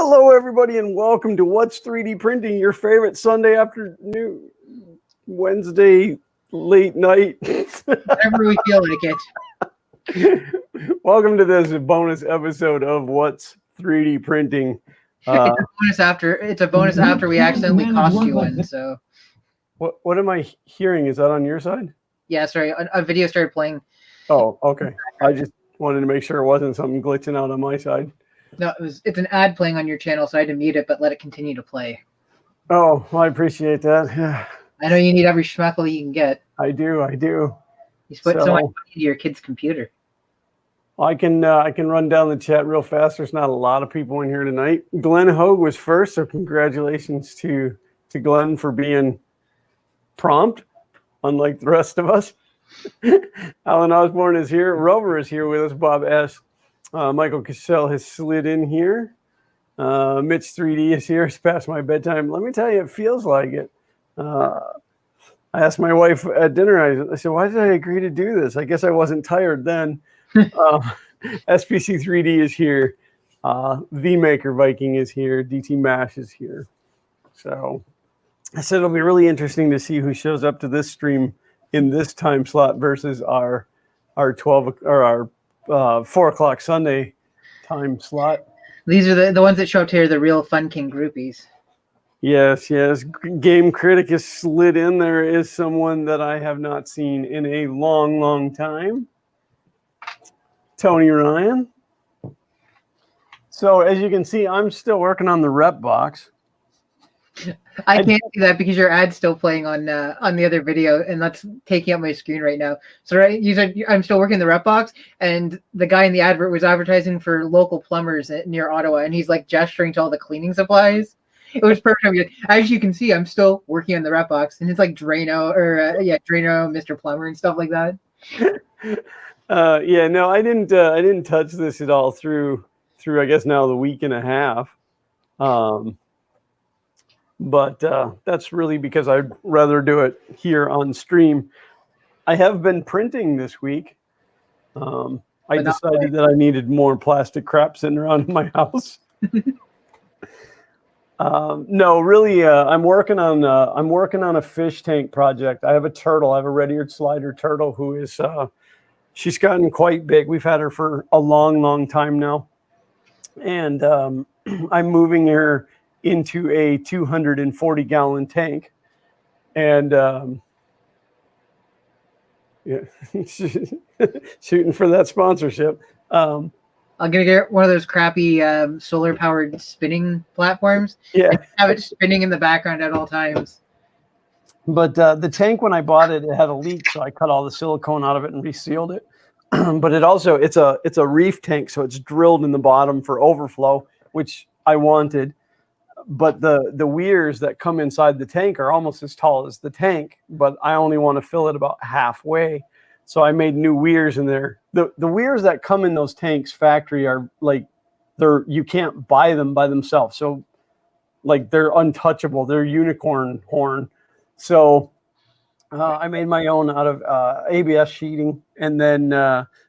Hello, everybody, and welcome to What's 3D Printing, your favorite Sunday afternoon, Wednesday late night. Whenever we feel like it. Welcome to this bonus episode of What's 3D Printing. It's a bonus after we accidentally cost you one. So, what am I hearing? Is that on your side? Yeah, sorry. A video started playing. Oh, okay. I just wanted to make sure it wasn't something glitching out on my side. No, it's an ad playing on your channel, so I had to mute it, but let it continue to play. Oh, well, I appreciate that. Yeah. I know you need every schmeckle you can get. I do. You put so much money into your kid's computer. I can run down the chat real fast. There's not a lot of people in here tonight. Glenn Hogue was first, so congratulations to Glenn for being prompt, unlike the rest of us. Alan Osborne is here. Rover is here with us. Bob S. Michael Cassell has slid in here. Mitch 3D is here. It's past my bedtime. Let me tell you, it feels like it. I asked my wife at dinner, I said, why did I agree to do this? I guess I wasn't tired then. SPC 3D is here. The Maker Viking is here. DT Mash is here. So I said it'll be really interesting to see who shows up to this stream in this time slot versus our 12 or our 4 o'clock Sunday time slot. These are the ones that show up here, the real Fun King groupies. Yes. Game Critic has slid in. There is someone that I have not seen in a long time. Tony Ryan. So as you can see, I'm still working on the rep box. I can't see that because your ad's still playing on the other video, and that's taking up my screen right now. So right, you said I'm still working the rep box, and the guy in the advert was advertising for local plumbers near Ottawa, and he's like gesturing to all the cleaning supplies. It was perfect. As you can see, I'm still working on the rep box, and it's like Drano or Drano, Mr. Plumber, and stuff like that. No, I didn't touch this at all through I guess now the week and a half. But that's really because I'd rather do it here on stream. I have been printing this week. I decided that I needed more plastic crap sitting around in my house. No, really, I'm working on a fish tank project. I have a turtle. I have a red-eared slider turtle who is she's gotten quite big. We've had her for a long time now, and I'm moving her into a 240-gallon tank, and shooting for that sponsorship. I'm gonna get one of those crappy solar-powered spinning platforms. Yeah, and have it spinning in the background at all times. But the tank, when I bought it, it had a leak, so I cut all the silicone out of it and resealed it. But it's a reef tank, so it's drilled in the bottom for overflow, which I wanted. But the weirs that come inside the tank are almost as tall as the tank, but I only want to fill it about halfway. So I made new weirs in there. The weirs that come in those tanks factory are like, you can't buy them by themselves. So like they're untouchable. They're unicorn horn. So I made my own out of ABS sheeting. And then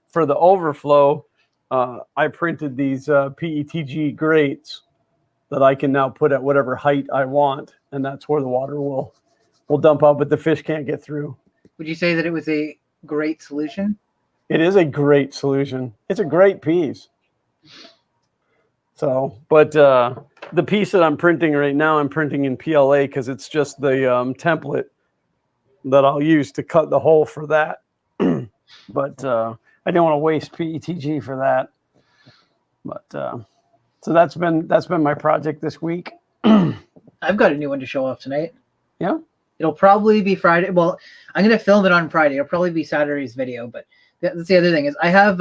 for the overflow, I printed these PETG grates that I can now put at whatever height I want, and that's where the water will dump out, but the fish can't get through. Would you say that it was a great solution? It is a great solution. It's a great piece. So, but the piece that I'm printing right now, I'm printing in PLA because it's just the template that I'll use to cut the hole for that. But I don't want to waste PETG for that. But so that's been my project this week. I've got a new one to show off tonight. Yeah. It'll probably be Friday. Well, I'm going to film it on Friday. It'll probably be Saturday's video. But that's the other thing is I have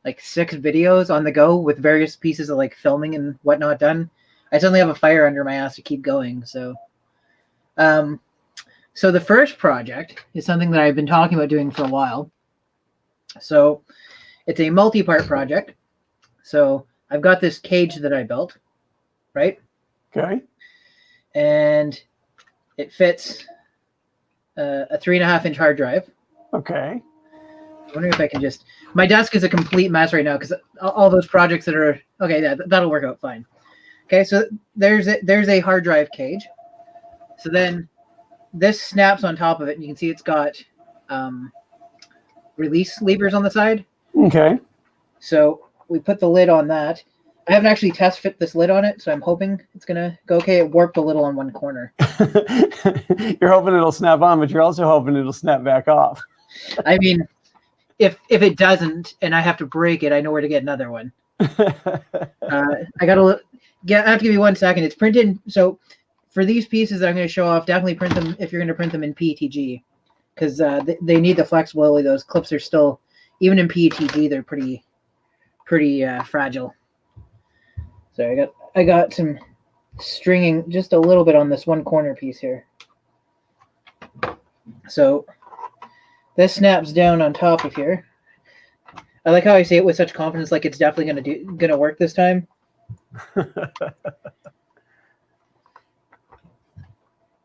like 6 videos on the go with various pieces of like filming and whatnot done. I suddenly have a fire under my ass to keep going. So, so the first project is something that I've been talking about doing for a while. So it's a multi-part project. So I've got this cage that I built, right? Okay. And it fits a 3.5-inch hard drive. Okay. I wonder if I can just. My desk is a complete mess right now because all those projects that are Okay, yeah, that'll work out fine. Okay, so there's a hard drive cage. So then this snaps on top of it, and you can see it's got release levers on the side. Okay. So we put the lid on that. I haven't actually test fit this lid on it, so I'm hoping it's gonna go okay. It warped a little on one corner. You're hoping it'll snap on, but you're also hoping it'll snap back off. I mean, if it doesn't and I have to break it, I know where to get another one. I gotta I have to give you 1 second. It's printed. So for these pieces that I'm going to show off, definitely print them if you're going to print them in PETG, because they need the flexibility. Those clips are still, even in PETG, they're pretty fragile. So I got some stringing just a little bit on this one corner piece here. So this snaps down on top of here. I like how I say it with such confidence, like it's definitely gonna work this time.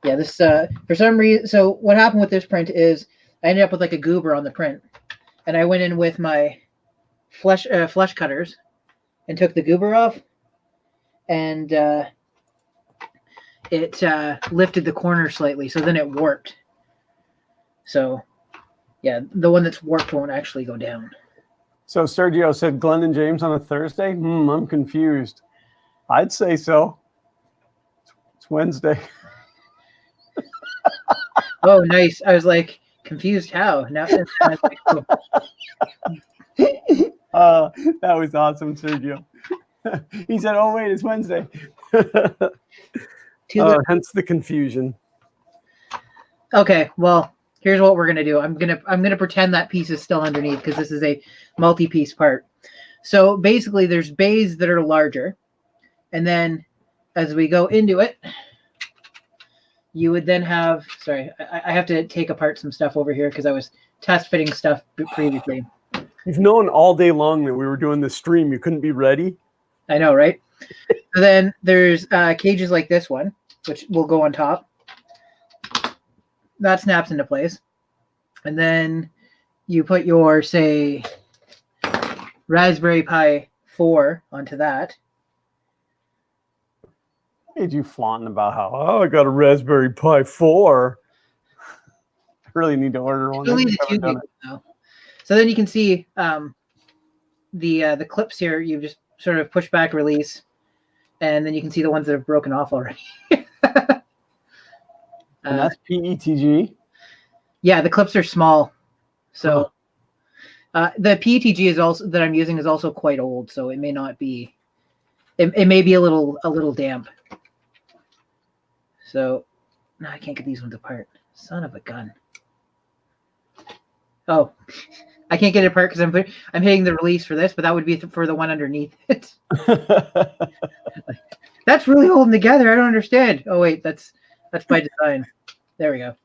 Yeah, this for some reason. So what happened with this print is I ended up with like a goober on the print, and I went in with my flesh cutters and took the goober off, and it lifted the corner slightly, so then it warped. So yeah, the one that's warped won't actually go down. So Sergio said Glenn and James on a Thursday? I'm confused. I'd say so. It's Wednesday. Oh, nice. I was like, confused how? Now it's like, oh. That was awesome, Sergio. He said, oh, wait, it's Wednesday. Hence the confusion. Okay, well, here's what we're gonna do. I'm gonna pretend that piece is still underneath because this is a multi-piece part. So basically, there's bays that are larger, and then as we go into it, you would then have. Sorry, I have to take apart some stuff over here because I was test fitting stuff previously. You've known all day long that we were doing this stream. You couldn't be ready. I know, right? So then there's cages like this one, which will go on top. That snaps into place. And then you put your, say, Raspberry Pi 4 onto that. Made you flaunting about how, I got a Raspberry Pi 4. I really need to order one. So then you can see the clips here. You just sort of push back, release, and then you can see the ones that have broken off already. And that's PETG? Yeah, the clips are small. So the PETG is also that I'm using is also quite old, so it may not be. It may be a little damp. So no, I can't get these ones apart. Son of a gun. Oh, I can't get it apart because I'm hitting the release for this, but that would be for the one underneath it. That's really holding together. I don't understand. Oh wait, that's by design. There we go.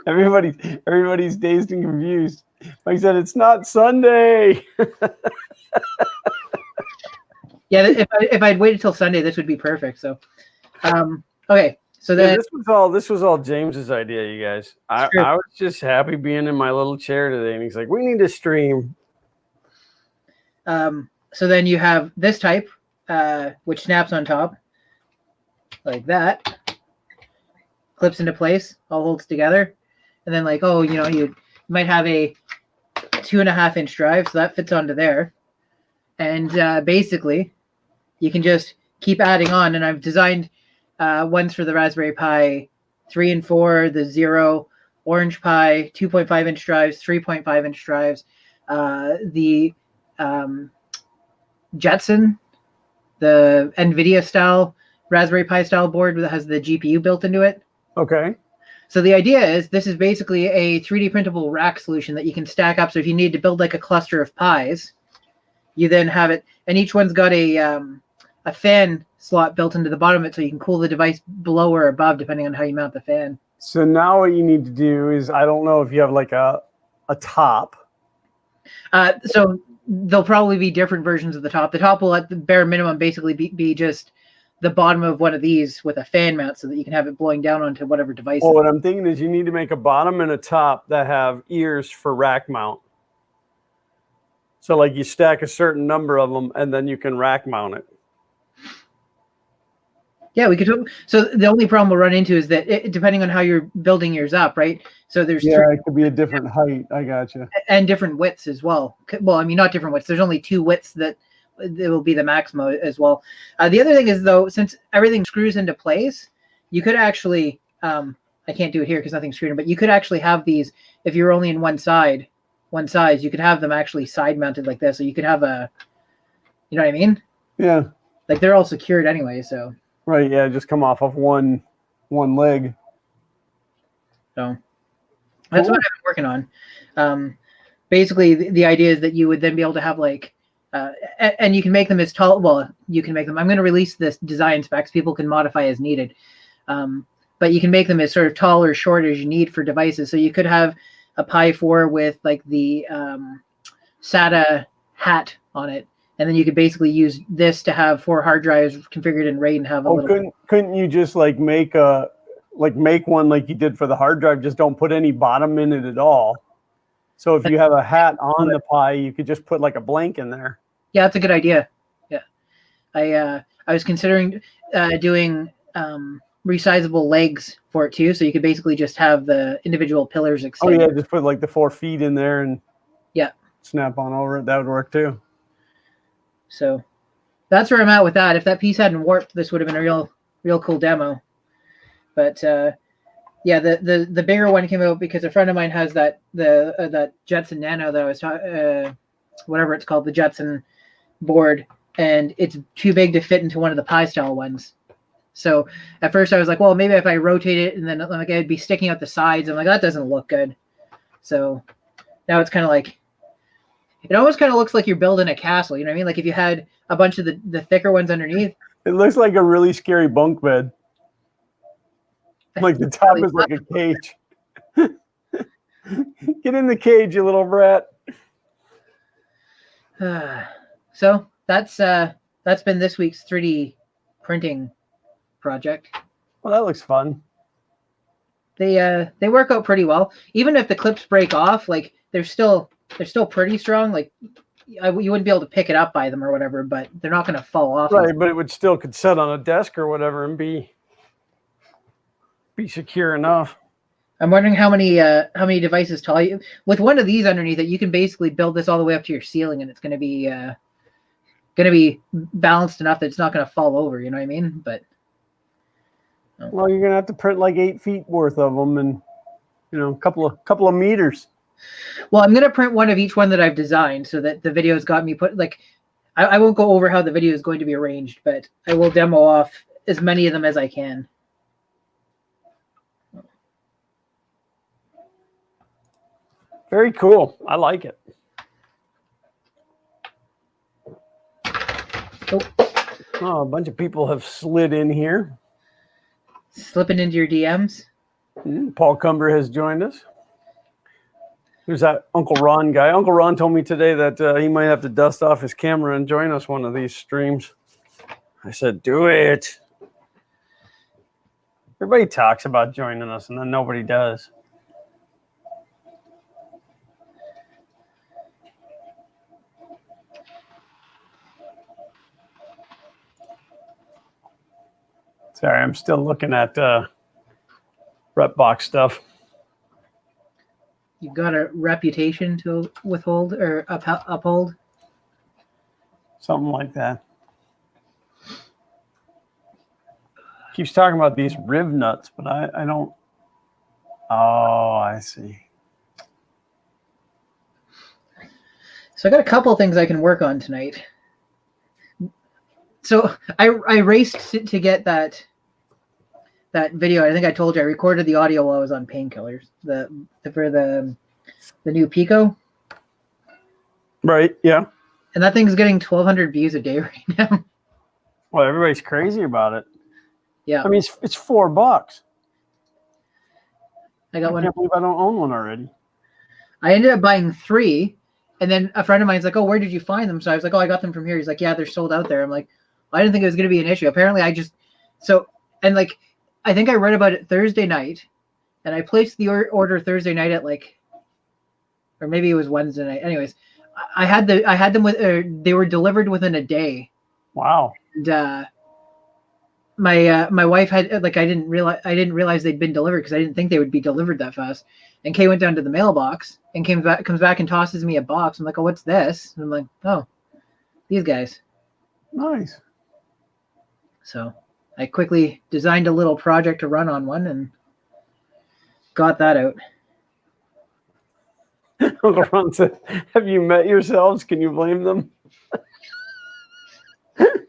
Everybody's dazed and confused. Like I said, it's not Sunday. Yeah, if I'd waited till Sunday, this would be perfect. So, okay. So then this was all James's idea, you guys. I was just happy being in my little chair today, and he's like, "We need to stream." So then you have this type, which snaps on top, like that. Clips into place, all holds together, and then like, you might have a 2.5 inch drive, so that fits onto there, and basically, you can just keep adding on. And I've designed ones for the Raspberry Pi 3 and 4, the 0, Orange Pi, 2.5 inch drives, 3.5 inch drives, the Jetson, the NVIDIA style Raspberry Pi style board that has the GPU built into it. Okay. So the idea is this is basically a 3D printable rack solution that you can stack up. So if you need to build like a cluster of pies, you then have it, and each one's got a fan slot built into the bottom of it, so you can cool the device below or above depending on how you mount the fan. So now what you need to do is, I don't know if you have like a top. So there'll probably be different versions of the top. The top will at the bare minimum basically be just the bottom of one of these with a fan mount so that you can have it blowing down onto whatever device. Well, what I'm thinking is you need to make a bottom and a top that have ears for rack mount. So like you stack a certain number of them and then you can rack mount it. Yeah, we could. So the only problem we'll run into is that depending on how you're building yours up, right? So there's it could be a different height. I gotcha. And different widths as well. Well, I mean, not different widths. There's only 2 widths that it will be the maximum as well. The other thing is, though, since everything screws into place, you could actually, I can't do it here because nothing's screwed in, but you could actually have these, if you're only in one size, you could have them actually side mounted like this. So you could have you know what I mean? Yeah. Like they're all secured anyway, so. Right, yeah, just come off of one leg. So that's what I've been working on. Basically, the idea is that you would then be able to have like, and you can make them as tall. Well, you can make them. I'm going to release this design specs. People can modify as needed, but you can make them as sort of tall or short as you need for devices. So you could have a Pi 4 with like the SATA hat on it, and then you could basically use this to have 4 hard drives configured in RAID and have a little. Couldn't you just like make one like you did for the hard drive? Just don't put any bottom in it at all. So if you have a hat on the Pi, you could just put like a blank in there. Yeah, that's a good idea. Yeah, I was considering doing resizable legs for it too, so you could basically just have the individual pillars extended. Oh yeah, just put like the 4 feet in there and snap on over it. That would work too. So that's where I'm at with that. If that piece hadn't warped, this would have been a real cool demo. But yeah, the bigger one came out because a friend of mine has that Jetson Nano that I was whatever it's called, the Jetson board, and it's too big to fit into one of the Pi style ones. So at first I was like, well, maybe if I rotate it and then like it'd be sticking out the sides. I'm like, that doesn't look good. So now it's kind of like, it almost kind of looks like you're building a castle. You know what I mean? Like if you had a bunch of the thicker ones underneath. It looks like a really scary bunk bed. Like the top is like a cage. Get in the cage, you little brat. So that's been this week's 3D printing project. Well, that looks fun. They work out pretty well. Even if the clips break off, like they're still pretty strong. Like you wouldn't be able to pick it up by them or whatever, but they're not going to fall off. Right, but it would still could sit on a desk or whatever and be secure enough. I'm wondering how many devices tall you with one of these underneath it. You can basically build this all the way up to your ceiling, and it's going to be balanced enough that it's not going to fall over. You know what I mean? But well, you're going to have to print like 8 feet worth of them, and a couple of meters. Well, I'm going to print one of each one that I've designed so that the video's got me put like. I won't go over how the video is going to be arranged, but I will demo off as many of them as I can. Very cool. I like it. Oh, a bunch of people have slid in here. Slipping into your DMs. Paul Cumber has joined us. There's that Uncle Ron guy. Uncle Ron told me today that he might have to dust off his camera and join us one of these streams. I said, do it. Everybody talks about joining us, and then nobody does. Sorry, I'm still looking at rep box stuff. You've got a reputation to withhold or uphold? Something like that. Keeps talking about these riv nuts, but I don't. Oh, I see. So I got a couple of things I can work on tonight. So I raced to get that video. I think I told you I recorded the audio while I was on painkillers. For the new Pico. Right. Yeah. And that thing's getting 1,200 views a day right now. Well, everybody's crazy about it. Yeah. I mean, it's $4. I got one. I can't believe I don't own one already. I ended up buying 3, and then a friend of mine's like, "Oh, where did you find them?" So I was like, "Oh, I got them from here." He's like, "Yeah, they're sold out there." I'm like, I didn't think it was going to be an issue. Apparently, I think I read about it Thursday night, and I placed the order Thursday night at or maybe it was Wednesday night. Anyways, I had them with they were delivered within a day. Wow. And my wife had, like, I didn't realize they'd been delivered because I didn't think they would be delivered that fast. And Kay went down to the mailbox and comes back and tosses me a box. I'm like, oh, what's this? And I'm like, oh, these guys. Nice. So I quickly designed a little project to run on one and got that out. Uncle Ron said, have you met yourselves? Can you blame them?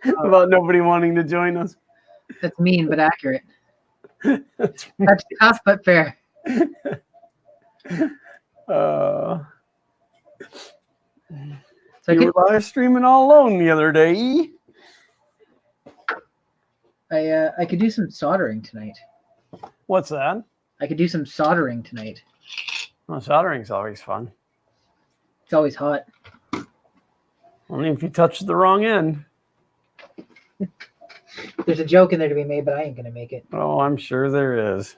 About nobody wanting to join us. That's mean but accurate. That's tough but fair. So you were live streaming all alone the other day. I could do some soldering tonight. What's that? I could do some soldering tonight. Well, soldering's always fun. It's always hot. I mean, if you touch the wrong end. There's a joke in there to be made, but I ain't gonna make it. Oh, I'm sure there is.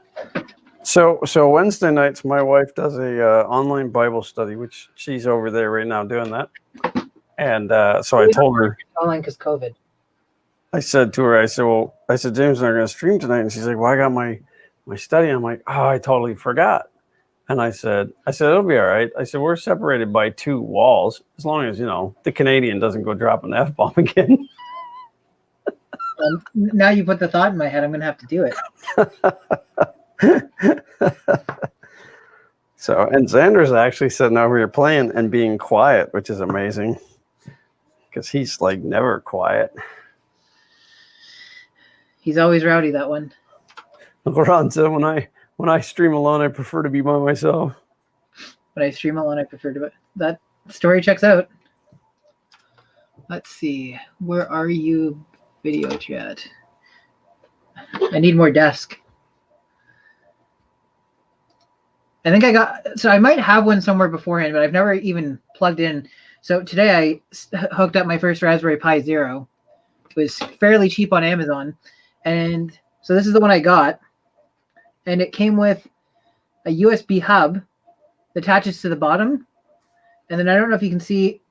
So Wednesday nights, my wife does a online Bible study, which she's over there right now doing that. And so I told her online because COVID. I said to her, I said, James and I are going to stream tonight. And she's like, well, I got my study. I'm like, oh, I totally forgot. And I said, it'll be all right. I said, we're separated by 2 walls, as long as, the Canadian doesn't go dropping the F-bomb again. Now you put the thought in my head, I'm going to have to do it. So, and Xander's actually sitting over here playing and being quiet, which is amazing. Because he's like never quiet. He's always rowdy, that one. Uncle Ron said, when I stream alone, I prefer to be by myself. When I stream alone, I prefer to. That story checks out. Let's see. Where are you, video chat? I need more desk. I think so I might have one somewhere beforehand, but I've never even plugged in. So today I hooked up my first Raspberry Pi Zero. It was fairly cheap on Amazon. And so this is the one I got. And it came with a USB hub that attaches to the bottom. And then I don't know if you can see,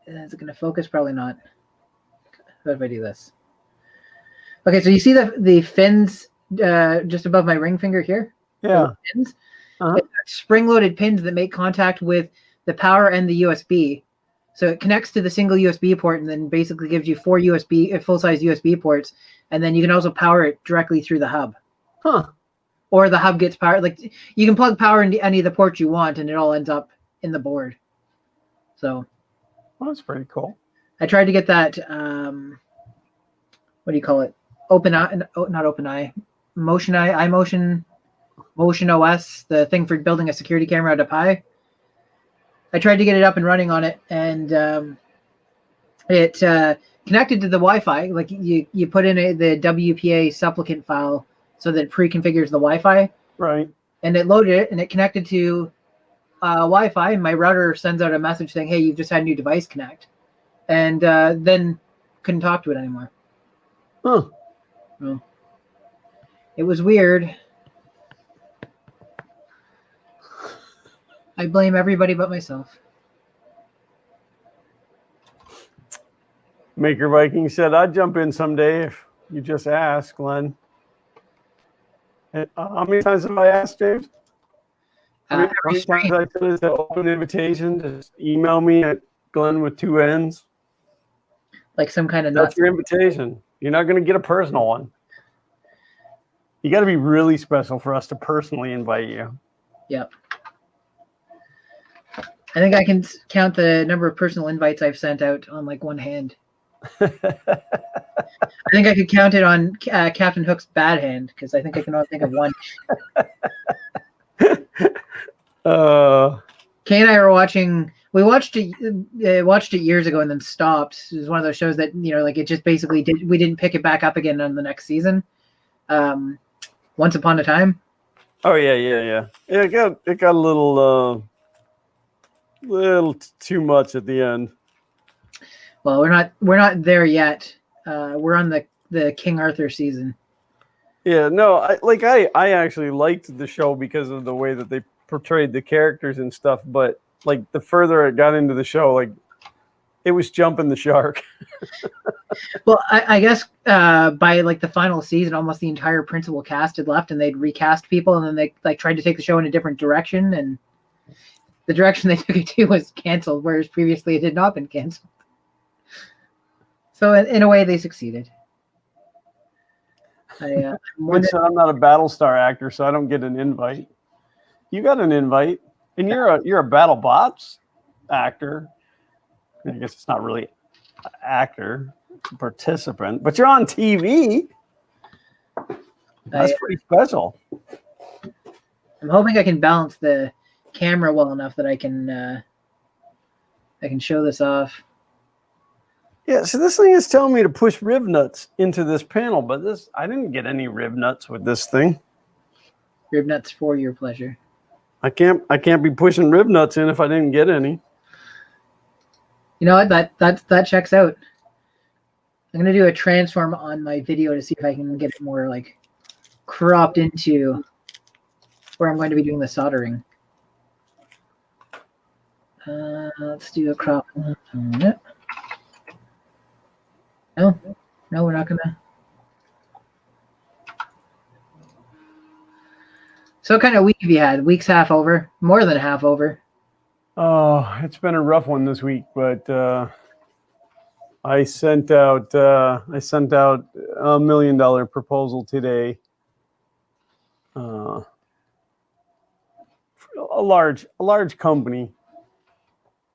is it going to focus? Probably not. What if I do this? Okay, so you see the fins just above my ring finger here? Yeah. Pins? It's spring-loaded pins that make contact with the power and the USB. So it connects to the single USB port and then basically gives you 4 full-size USB ports. And then you can also power it directly through the hub. Huh. Or the hub gets power. Like, you can plug power into any of the ports you want and it all ends up in the board. So. Well, that's pretty cool. I tried to get that, what do you call it? Not OpenEye. Motion OS, the thing for building a security camera out of Pi. I tried to get it up and running on it, and it connected to the Wi-Fi. Like you put in the WPA supplicant file so that it pre-configures the Wi-Fi. Right. And it loaded it, and it connected to Wi-Fi. And my router sends out a message saying, "Hey, you've just had a new device connect," and then couldn't talk to it anymore. Huh. Well, it was weird. I blame everybody but myself. Maker Viking said, I'd jump in someday if you just ask, Glenn. And, how many times have I asked, James? How many times I said it's an open invitation? Just email me at Glenn with 2 N's. Like some kind of That's nuts. your invitation. You're not going to get a personal one. You got to be really special for us to personally invite you. Yep. I think I can count the number of personal invites I've sent out on like one hand. I think I could count it on Captain Hook's bad hand because I think I can only think of one. Kay and I were watching. We watched it years ago and then stopped. It was one of those shows that like it just basically we didn't pick it back up again on the next season. Once Upon a Time. Oh yeah. It got a little too much at the end. Well, we're not there yet. We're on the King Arthur season. Yeah, no, I actually liked the show because of the way that they portrayed the characters and stuff, but like the further it got into the show, like it was jumping the shark. Well, I guess by like the final season, almost the entire principal cast had left, and they'd recast people, and then they like tried to take the show in a different direction, and the direction they took it to was canceled, whereas previously it had not been canceled. So in a way, they succeeded. I'm I'm not a Battlestar actor, so I don't get an invite. You got an invite, and you're a BattleBots actor. I guess it's not really an actor, it's a participant, but you're on TV. That's pretty special. I'm hoping I can balance the camera well enough that I can show this off. Yeah, so this thing is telling me to push rib nuts into this panel, but I didn't get any rib nuts with this thing. Rib nuts for your pleasure. I can't be pushing rib nuts in if I didn't get any. You know what? That checks out. I'm gonna do a transform on my video to see if I can get it more like cropped into where I'm going to be doing the soldering. Let's do a crop. No, we're not gonna. So what kind of week have you had? Week's half over, more than half over. Oh, it's been a rough one this week, but I sent out $1 million proposal today. A large company,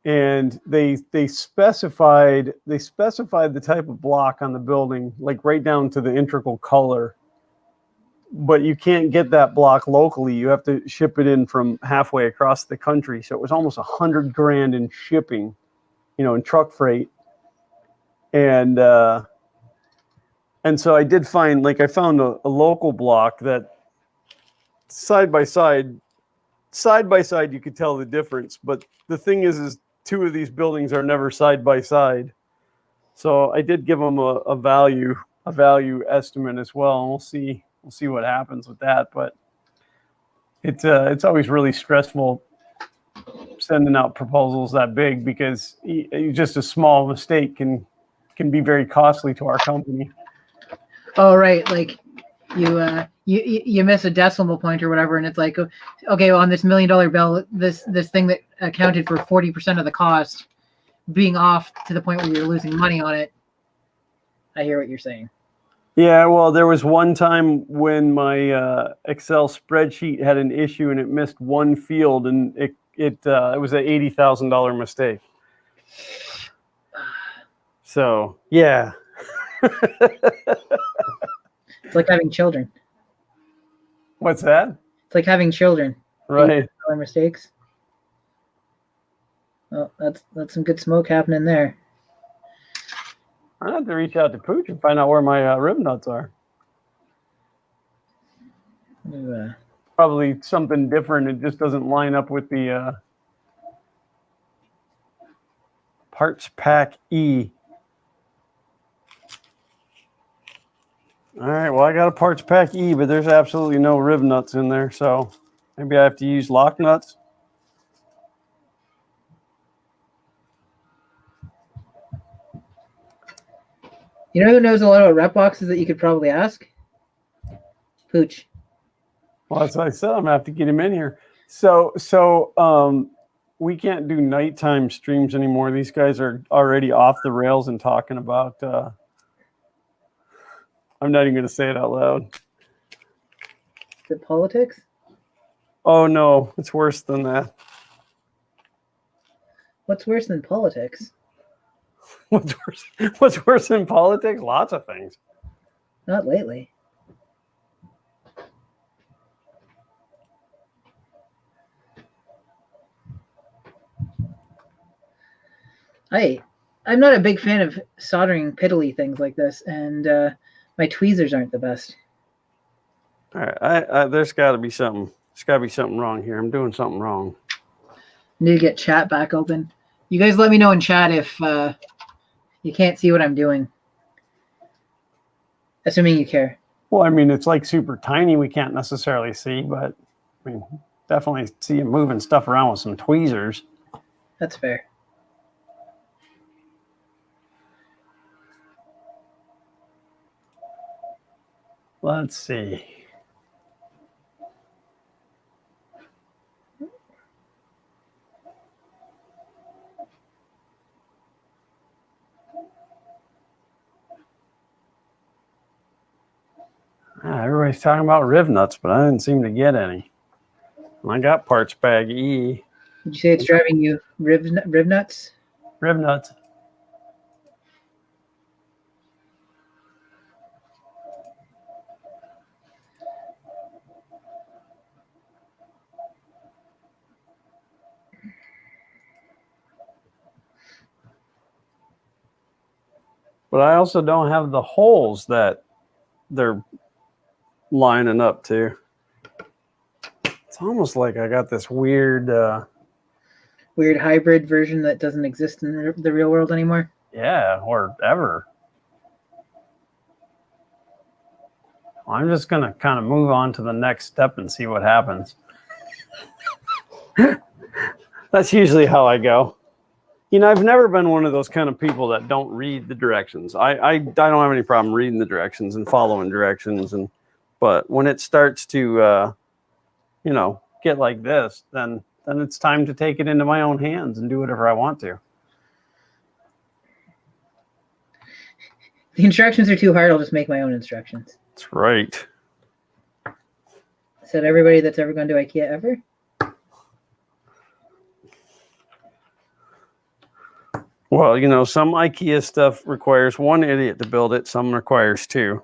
and they specified the type of block on the building, like right down to the integral color. But you can't get that block locally. You have to ship it in from halfway across the country. So it was almost $100,000 in shipping, in truck freight. And so I did find, I found a local block that side by side, you could tell the difference. But the thing is two of these buildings are never side by side. So I did give them a value estimate as well. And we'll see what happens with that. But it's always really stressful sending out proposals that big, because just a small mistake can be very costly to our company. Oh, right. Like you miss a decimal point or whatever, and it's like, okay, well, on this $1 million bill, this thing that accounted for 40% of the cost being off to the point where you're losing money on it. I hear what you're saying. Yeah, well, there was one time when my Excel spreadsheet had an issue and it missed one field, and it was an $80,000 mistake. So yeah. It's like having children. What's that? It's like having children. Right. Mistakes. Oh, that's some good smoke happening there. I have to reach out to Pooch and find out where my rib nuts are. Probably something different. It just doesn't line up with the parts pack E. All right, well, I got a parts pack E, but there's absolutely no rib nuts in there, so maybe I have to use lock nuts. You know who knows a lot about rep boxes that you could probably ask? Pooch. Well, that's what I said. I'm gonna have to get him in here. So we can't do nighttime streams anymore. These guys are already off the rails and talking about. I'm not even going to say it out loud. Is it politics? Oh no, it's worse than that. What's worse than politics? What's worse than politics? Lots of things. Not lately. I'm not a big fan of soldering piddly things like this, and my tweezers aren't the best. All right, there's got to be something. There's got to be something wrong here. I'm doing something wrong. Need to get chat back open. You guys let me know in chat if you can't see what I'm doing. Assuming you care. Well, I mean, it's like super tiny. We can't necessarily see, but I mean, definitely see you moving stuff around with some tweezers. That's fair. Let's see. Everybody's talking about riv nuts, but I didn't seem to get any. I got parts bag E. Did you say it's driving you rib nuts? Riv nuts. But I also don't have the holes that they're lining up to. It's almost like I got this weird hybrid version that doesn't exist in the real world anymore. Yeah, or ever. I'm just going to kind of move on to the next step and see what happens. That's usually how I go. I've never been one of those kind of people that don't read the directions. I don't have any problem reading the directions and following directions, but when it starts to get like this, then it's time to take it into my own hands and do whatever I want to. The instructions are too hard. I'll just make my own instructions. That's right. Said everybody that's ever gone to IKEA ever? Well, some IKEA stuff requires one idiot to build it. Some requires two.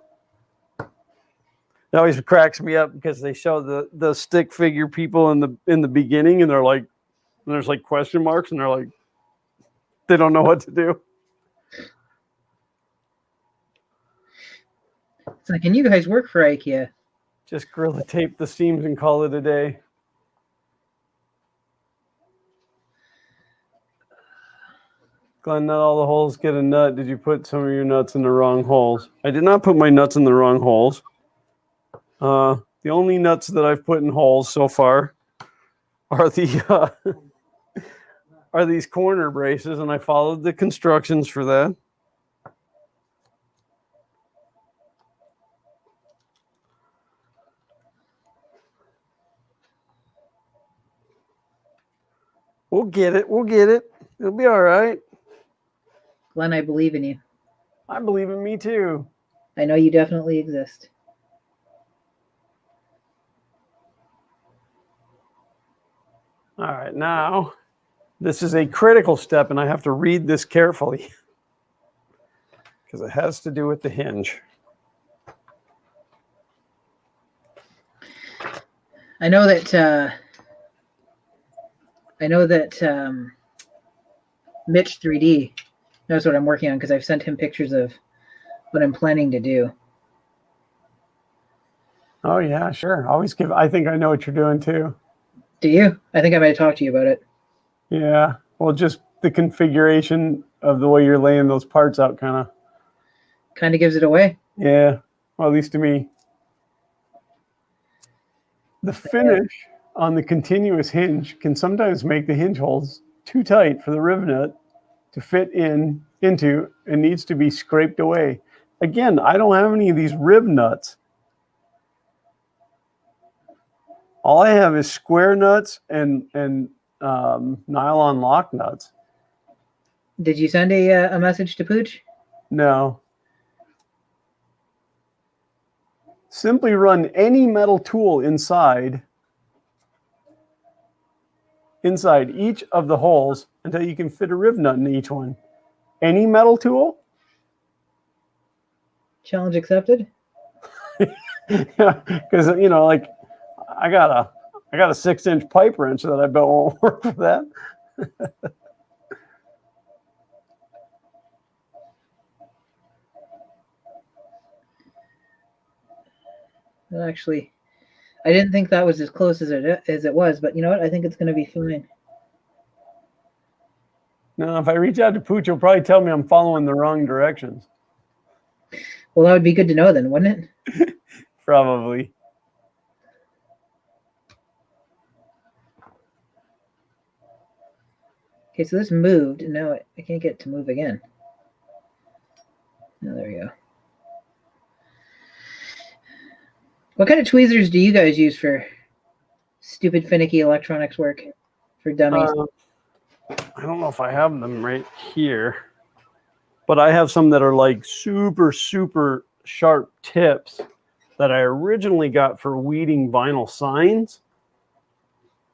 It always cracks me up because they show the stick figure people in the beginning, and there's like question marks, and they're like, they don't know what to do. It's like, and you guys work for IKEA. Just Gorilla Tape the seams and call it a day. Glenn, not all the holes get a nut. Did you put some of your nuts in the wrong holes? I did not put my nuts in the wrong holes. The only nuts that I've put in holes so far are are these corner braces, and I followed the constructions for that. We'll get it. We'll get it. It'll be all right. Glenn, I believe in you. I believe in me too. I know you definitely exist. All right, now this is a critical step, and I have to read this carefully because it has to do with the hinge. I know that Mitch 3D knows what I'm working on because I've sent him pictures of what I'm planning to do. Oh yeah, sure. I think I know what you're doing too. Do you? I think I might have talked to you about it. Yeah. Well, just the configuration of the way you're laying those parts out kind of gives it away. Yeah. Well, at least to me. The finish on the continuous hinge can sometimes make the hinge holes too tight for the riv nut to fit into and needs to be scraped away. Again, I don't have any of these riv nuts. All I have is square nuts and nylon lock nuts. Did you send a message to Pooch? No. Simply run any metal tool inside each of the holes until you can fit a riv nut in each one. Any metal tool? Challenge accepted. Yeah, because like I got a 6-inch pipe wrench that I bet won't work for that. Actually, I didn't think that was as close as it was, but you know what? I think it's going to be fine. No, if I reach out to Pooch, he'll probably tell me I'm following the wrong directions. Well, that would be good to know then, wouldn't it? Probably. Okay, so this moved, and now I can't get it to move again. Oh, there we go. What kind of tweezers do you guys use for stupid, finicky electronics work for dummies? I don't know if I have them right here, but I have some that are like super, super sharp tips that I originally got for weeding vinyl signs.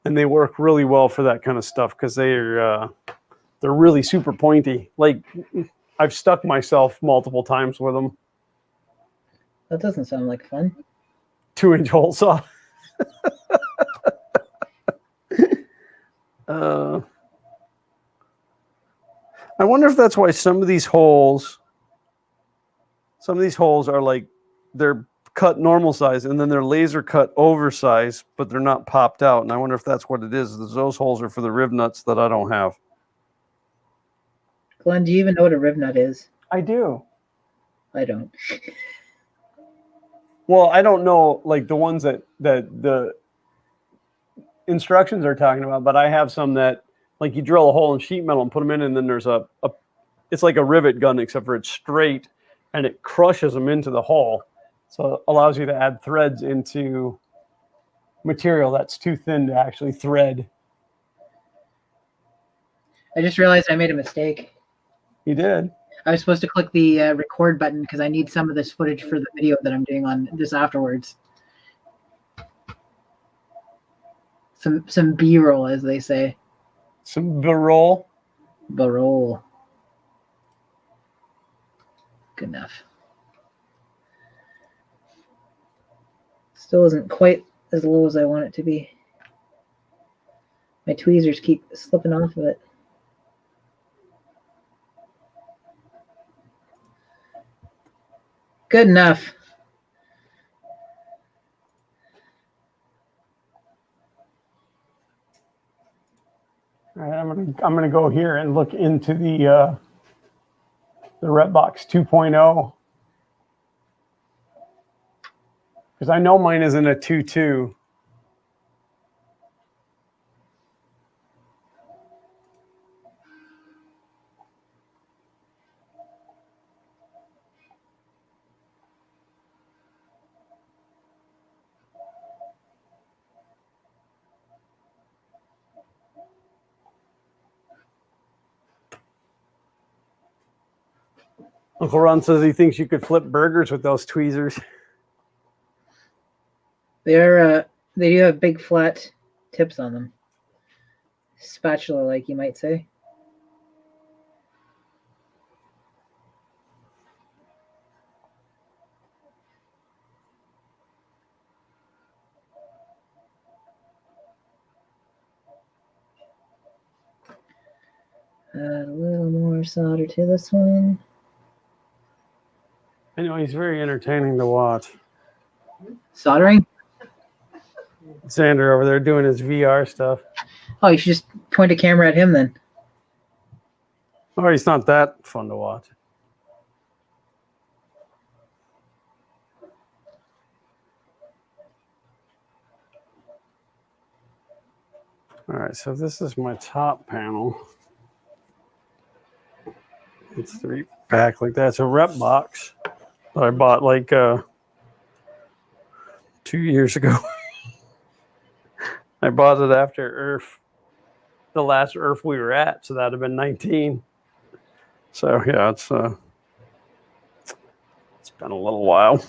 And they work really well for that kind of stuff because they're really super pointy. Like I've stuck myself multiple times with them. That doesn't sound like fun. 2-inch hole saw. I wonder if that's why some of these holes are like they're cut normal size and then they're laser cut oversized, but they're not popped out. And I wonder if that's what it is. Those holes are for the rib nuts that I don't have. Glenn, do you even know what a rib nut is? I do. I don't. Well, I don't know like the ones that the instructions are talking about, but I have some that like you drill a hole in sheet metal and put them in, and then there's it's like a rivet gun, except for it's straight and it crushes them into the hole. So it allows you to add threads into material that's too thin to actually thread. I just realized I made a mistake. You did? I was supposed to click the record button because I need some of this footage for the video that I'm doing on this afterwards. Some B-roll, as they say. Some B-roll? B-roll. Good enough. Still isn't quite as low as I want it to be. My tweezers keep slipping off of it. Good enough. All right, I'm gonna go here and look into the Repbox 2.0 because I know mine isn't a 2.2. Uncle Ron says he thinks you could flip burgers with those tweezers. They do have big flat tips on them. Spatula-like, you might say. Add a little more solder to this one. I know he's very entertaining to watch. Soldering? Xander over there doing his VR stuff. Oh, you should just point a camera at him then. Oh, he's not that fun to watch. All right, so this is my top panel. It's 3 pack like that. It's a rep box that I bought like 2 years ago. I bought it after IRF, the last IRF we were at, so that'd have been 19. So yeah, it's been a little while.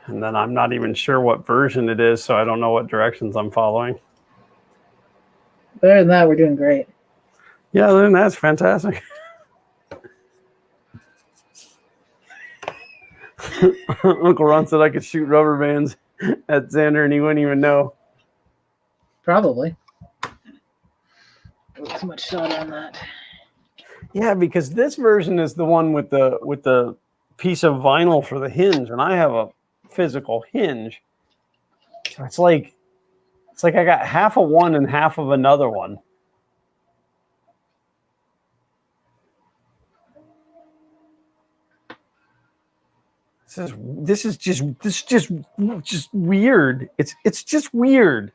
And then I'm not even sure what version it is, so I don't know what directions I'm following. But other than that, we're doing great. Yeah, then that's fantastic. Uncle Ron said I could shoot rubber bands at Xander and he wouldn't even know. Probably. Too much solder on that. Yeah, because this version is the one with the piece of vinyl for the hinge, and I have a physical hinge. So it's like I got half of one and half of another one. This is just weird. It's just weird.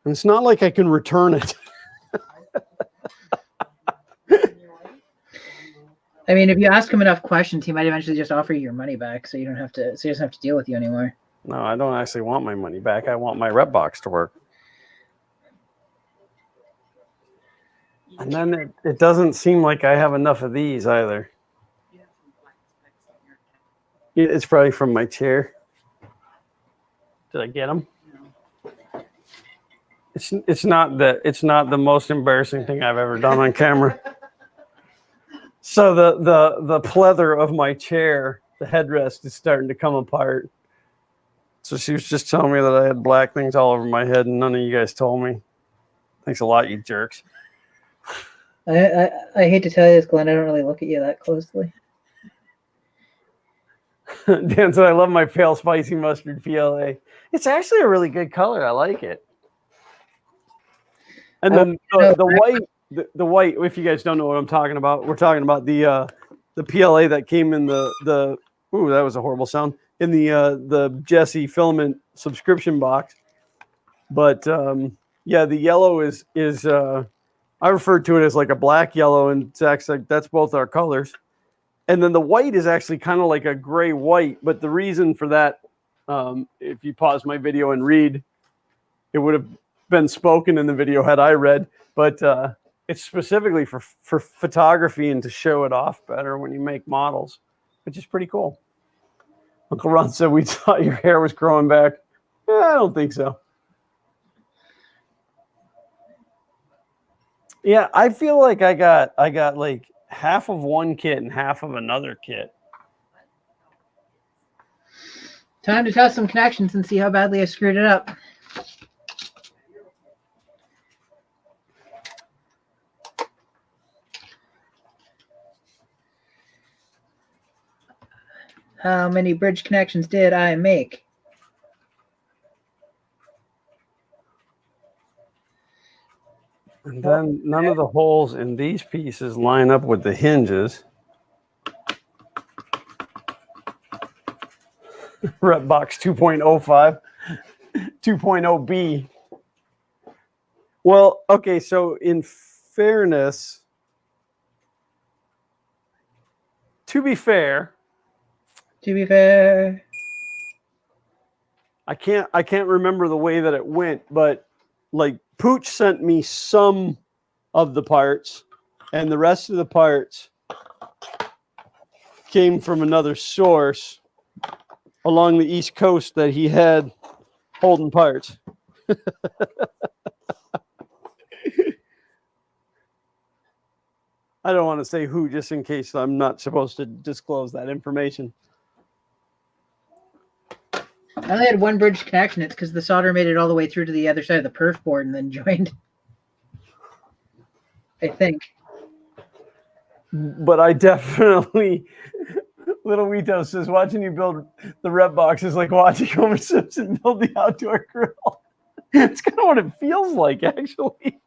And it's not like I can return it. I mean, if you ask him enough questions, he might eventually just offer you your money back, so you don't have to. So he doesn't have to deal with you anymore. No, I don't actually want my money back. I want my rep box to work. And then it doesn't seem like I have enough of these either. It's probably from my chair. Did I get them? It's not the most embarrassing thing I've ever done on camera. So the pleather of my chair, the headrest is starting to come apart. So she was just telling me that I had black things all over my head, and none of you guys told me. Thanks a lot, you jerks. I hate to tell you this, Glenn. I don't really look at you that closely. Dan said, I love my pale spicy mustard PLA. It's actually a really good color. I like it. And then the white, if you guys don't know what I'm talking about, we're talking about the PLA that came in the ooh, that was a horrible sound, in the Jesse filament subscription box. But yeah, the yellow is I refer to it as like a black yellow, and it's actually like, that's both our colors. And then the white is actually kind of like a gray white. But the reason for that, if you pause my video and read, it would have been spoken in the video had I read. But it's specifically for photography and to show it off better when you make models, which is pretty cool. Uncle Ron said, we thought your hair was growing back. I don't think so. Yeah, I feel like I got like half of one kit and half of another kit. Time to test some connections and see how badly I screwed it up. How many bridge connections did I make? And then none of the holes in these pieces line up with the hinges. Rep box 2.05, 2.0B. Well, okay, so in fairness, to be fair, I can't remember the way that it went, but like Pooch sent me some of the parts, and the rest of the parts came from another source along the East Coast that he had holding parts. I don't want to say who, just in case I'm not supposed to disclose that information. I only had one bridge connection. It's because the solder made it all the way through to the other side of the perf board and then joined. I think. But I definitely, Little Wito says, watching you build the rep box is like watching Homer Simpson build the outdoor grill. It's kind of what it feels like, actually.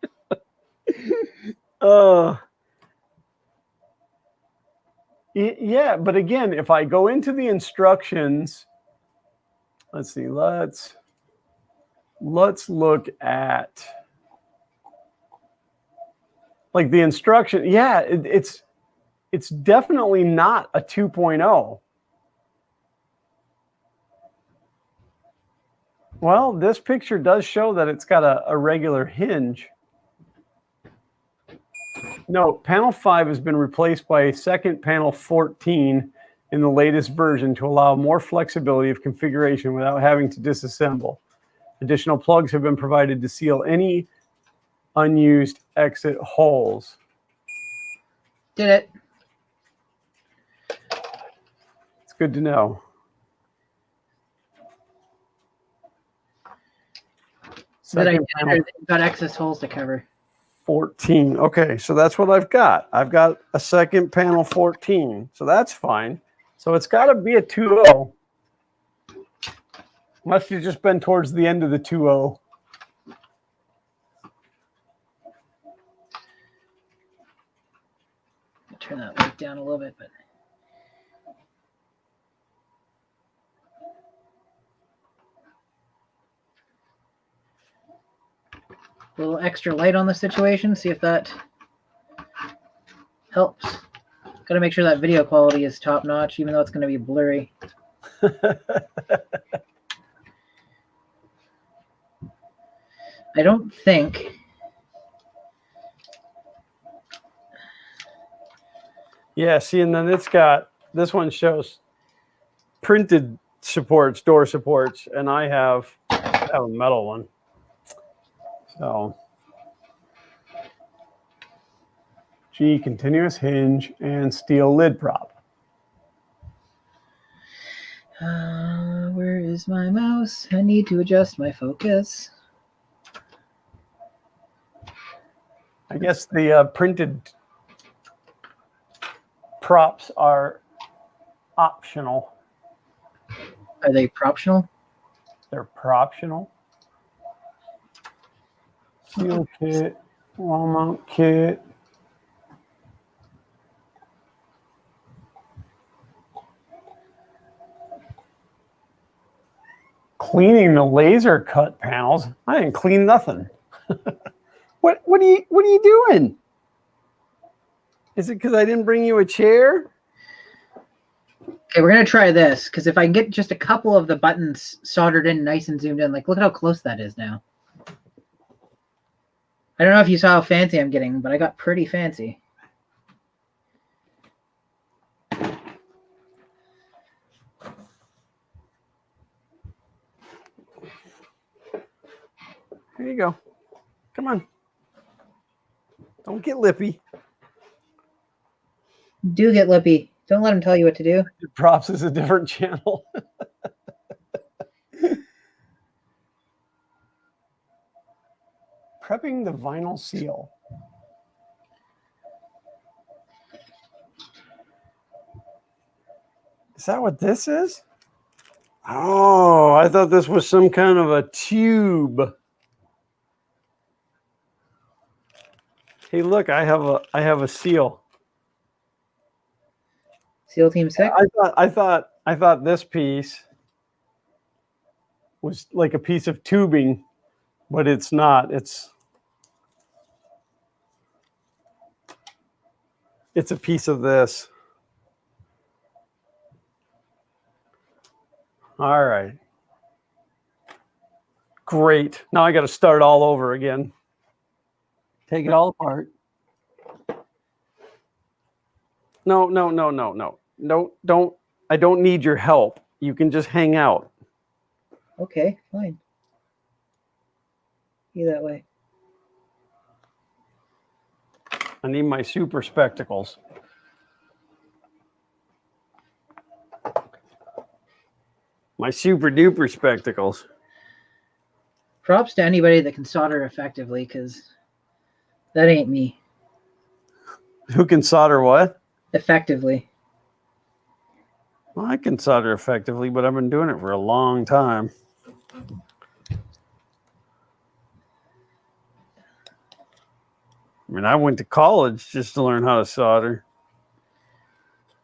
Yeah, but again, if I go into the instructions, let's see, let's look at like the instruction. Yeah, it's definitely not a 2.0. Well, this picture does show that it's got a regular hinge. No, panel 5 has been replaced by a second panel 14 in the latest version to allow more flexibility of configuration without having to disassemble. Additional plugs have been provided to seal any unused exit holes. Did it. It's good to know. But I got excess holes to cover. 14. Okay, so that's what I've got. I've got a second panel 14, so that's fine. So it's got to be a 2.0. Must have just been towards the end of the 2.0. Turn that light down a little bit, but little extra light on the situation, see if that helps. Got to make sure that video quality is top notch, even though it's going to be blurry. I don't think. Yeah, see, and then it's got, this one shows printed supports, door supports, and I have a metal one. So, G, continuous hinge, and steel lid prop. Where is my mouse? I need to adjust my focus. I guess the printed props are optional. Are they proptional? They're proptional. Seal kit, wall mount kit. Cleaning the laser cut panels. I didn't clean nothing. What are you doing? Is it because I didn't bring you a chair? Okay, we're gonna try this because if I can get just a couple of the buttons soldered in nice and zoomed in, like look at how close that is now. I don't know if you saw how fancy I'm getting, but I got pretty fancy. Here you go. Come on. Don't get lippy. Do get lippy. Don't let him tell you what to do. Props is a different channel. Prepping the vinyl seal. Is that what this is? Oh, I thought this was some kind of a tube. Hey, look, I have a seal. SEAL Team 6? I thought this piece was like a piece of tubing, but it's not. It's a piece of this. All right. Great. Now I got to start all over again. Take it all apart. No. Don't. I don't need your help. You can just hang out. Okay, fine. Be that way. I need my super spectacles. My super duper spectacles. Props to anybody that can solder effectively, because that ain't me. Who can solder what? Effectively. Well, I can solder effectively, but I've been doing it for a long time. I mean, I went to college just to learn how to solder.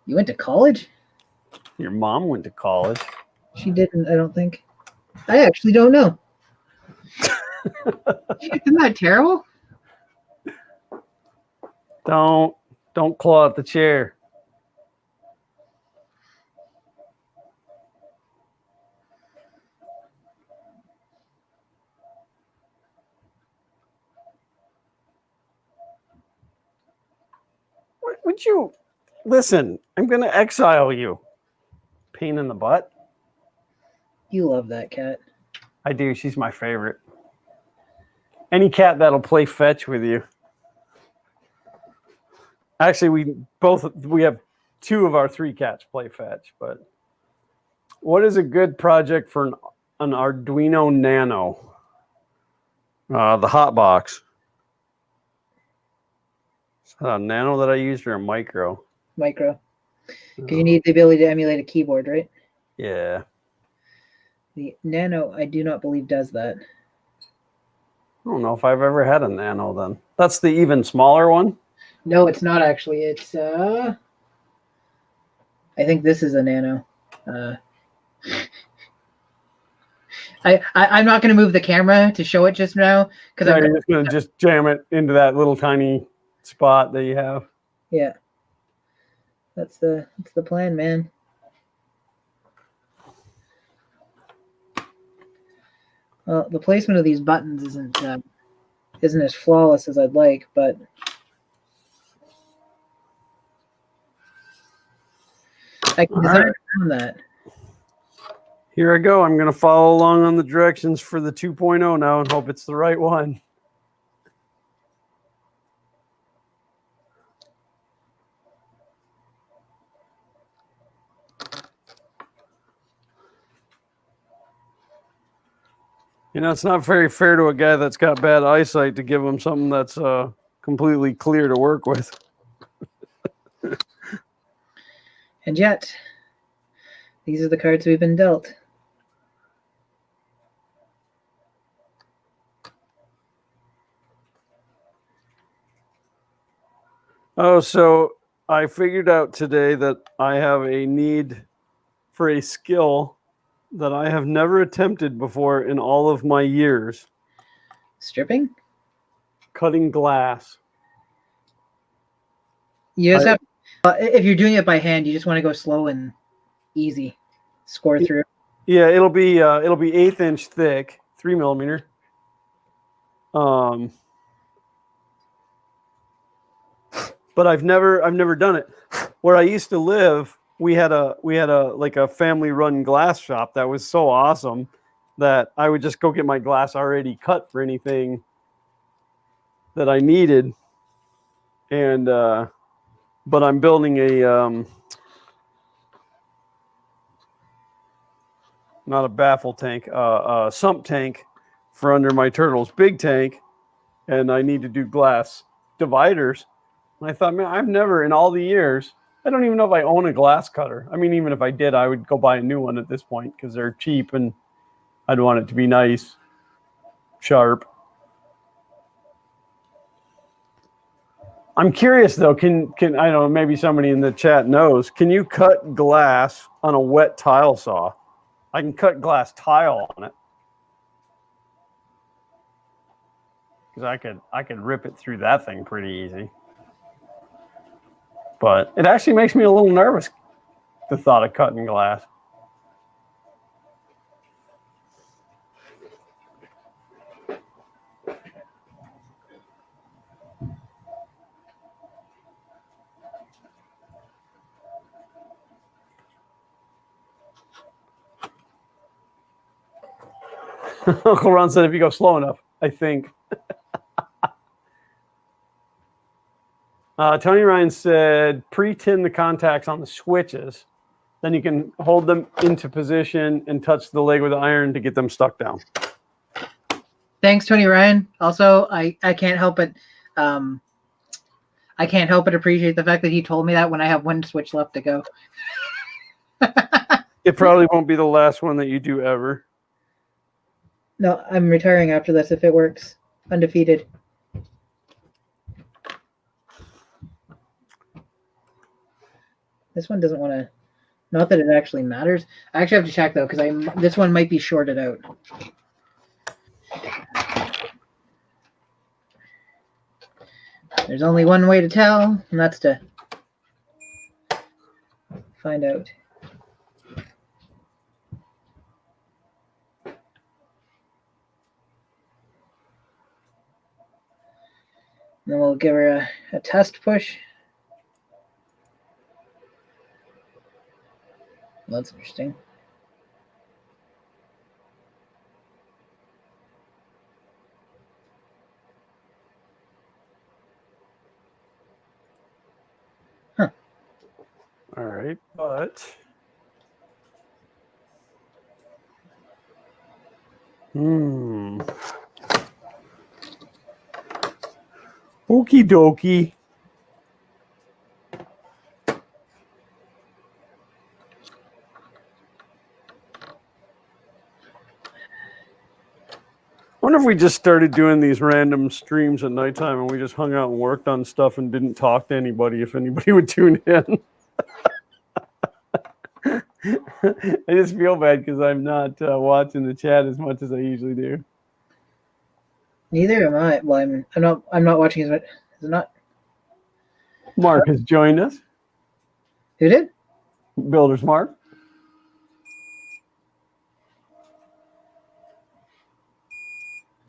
You went to college? Your mom went to college. She didn't, I don't think. I actually don't know. Isn't that terrible? Don't claw at the chair. Would you listen? I'm going to exile you. Pain in the butt. You love that cat. I do. She's my favorite. Any cat that'll play fetch with you. Actually, we have 2 of our 3 cats play fetch. But what is a good project for an Arduino Nano? The hot box. Is that a Nano that I used or a micro? Micro. Because you need the ability to emulate a keyboard, right? Yeah. The Nano, I do not believe, does that. I don't know if I've ever had a Nano then. That's the even smaller one? No, it's not actually. It's, I think this is a Nano. I'm not going to move the camera to show it just now because No, you're just going to just jam it into that little tiny spot that you have. Yeah, that's the plan, man. Well, the placement of these buttons isn't as flawless as I'd like, but I can design around that. Here I go. I'm going to follow along on the directions for the 2.0 now and hope it's the right one. You know, it's not very fair to a guy that's got bad eyesight to give him something that's completely clear to work with. And yet, these are the cards we've been dealt. Oh, so I figured out today that I have a need for a skill that I have never attempted before in all of my years. Stripping? Cutting glass. You just have, if you're doing it by hand, you just want to go slow and easy. Score through. Yeah, it'll be 1/8 inch thick, 3 millimeter. But I've never done it. Where I used to live, we had a like a family run glass shop that was so awesome that I would just go get my glass already cut for anything that I needed. And but I'm building a not a baffle tank, a sump tank for under my turtle's big tank, and I need to do glass dividers. And I thought, man, I've never in all the years, I don't even know if I own a glass cutter. I mean, even if I did, I would go buy a new one at this point because they're cheap and I'd want it to be nice, sharp. I'm curious though, can I don't know, maybe somebody in the chat knows, can you cut glass on a wet tile saw? I can cut glass tile on it. Because I could rip it through that thing pretty easy. But it actually makes me a little nervous, the thought of cutting glass. Uncle Ron said if you go slow enough, I think. Tony Ryan said pre-tin the contacts on the switches. Then you can hold them into position and touch the leg with the iron to get them stuck down. Thanks, Tony Ryan. Also, I can't help but appreciate the fact that he told me that when I have one switch left to go. It probably won't be the last one that you do ever. No, I'm retiring after this if it works. Undefeated. This one doesn't want to. Not that it actually matters. I actually have to check though because this one might be shorted out. There's only one way to tell, and that's to find out. And then we'll give her a test push. That's interesting. Huh. All right, but okie dokie. I wonder if we just started doing these random streams at nighttime and we just hung out and worked on stuff and didn't talk to anybody if anybody would tune in. I just feel bad because I'm not watching the chat as much as I usually do. Neither am I. Well, I'm not watching as much. Is it not? Mark has joined us. Who did? Builders Mark.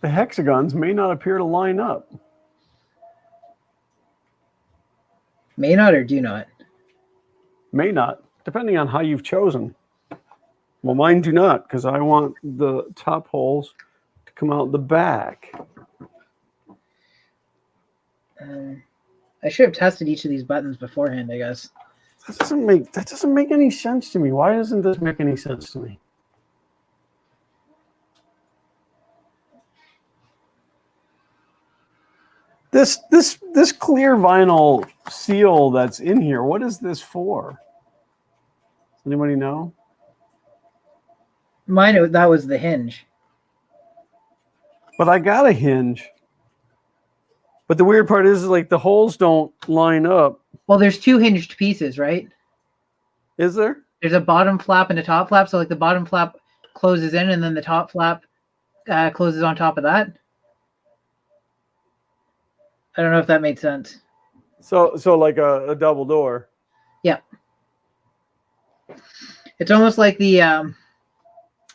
The hexagons may not appear to line up. May not or do not? May not, depending on how you've chosen. Well, mine do not, because I want the top holes to come out the back. I should have tested each of these buttons beforehand, I guess. That doesn't make any sense to me. Why doesn't this make any sense to me? This clear vinyl seal that's in here, what is this for? Does anybody know? Mine, that was the hinge. But I got a hinge. But the weird part is like the holes don't line up. Well, there's two hinged pieces, right? Is there? There's a bottom flap and a top flap. So like the bottom flap closes in and then the top flap closes on top of that. I don't know if that made sense. So like a double door. Yeah. It's almost like the,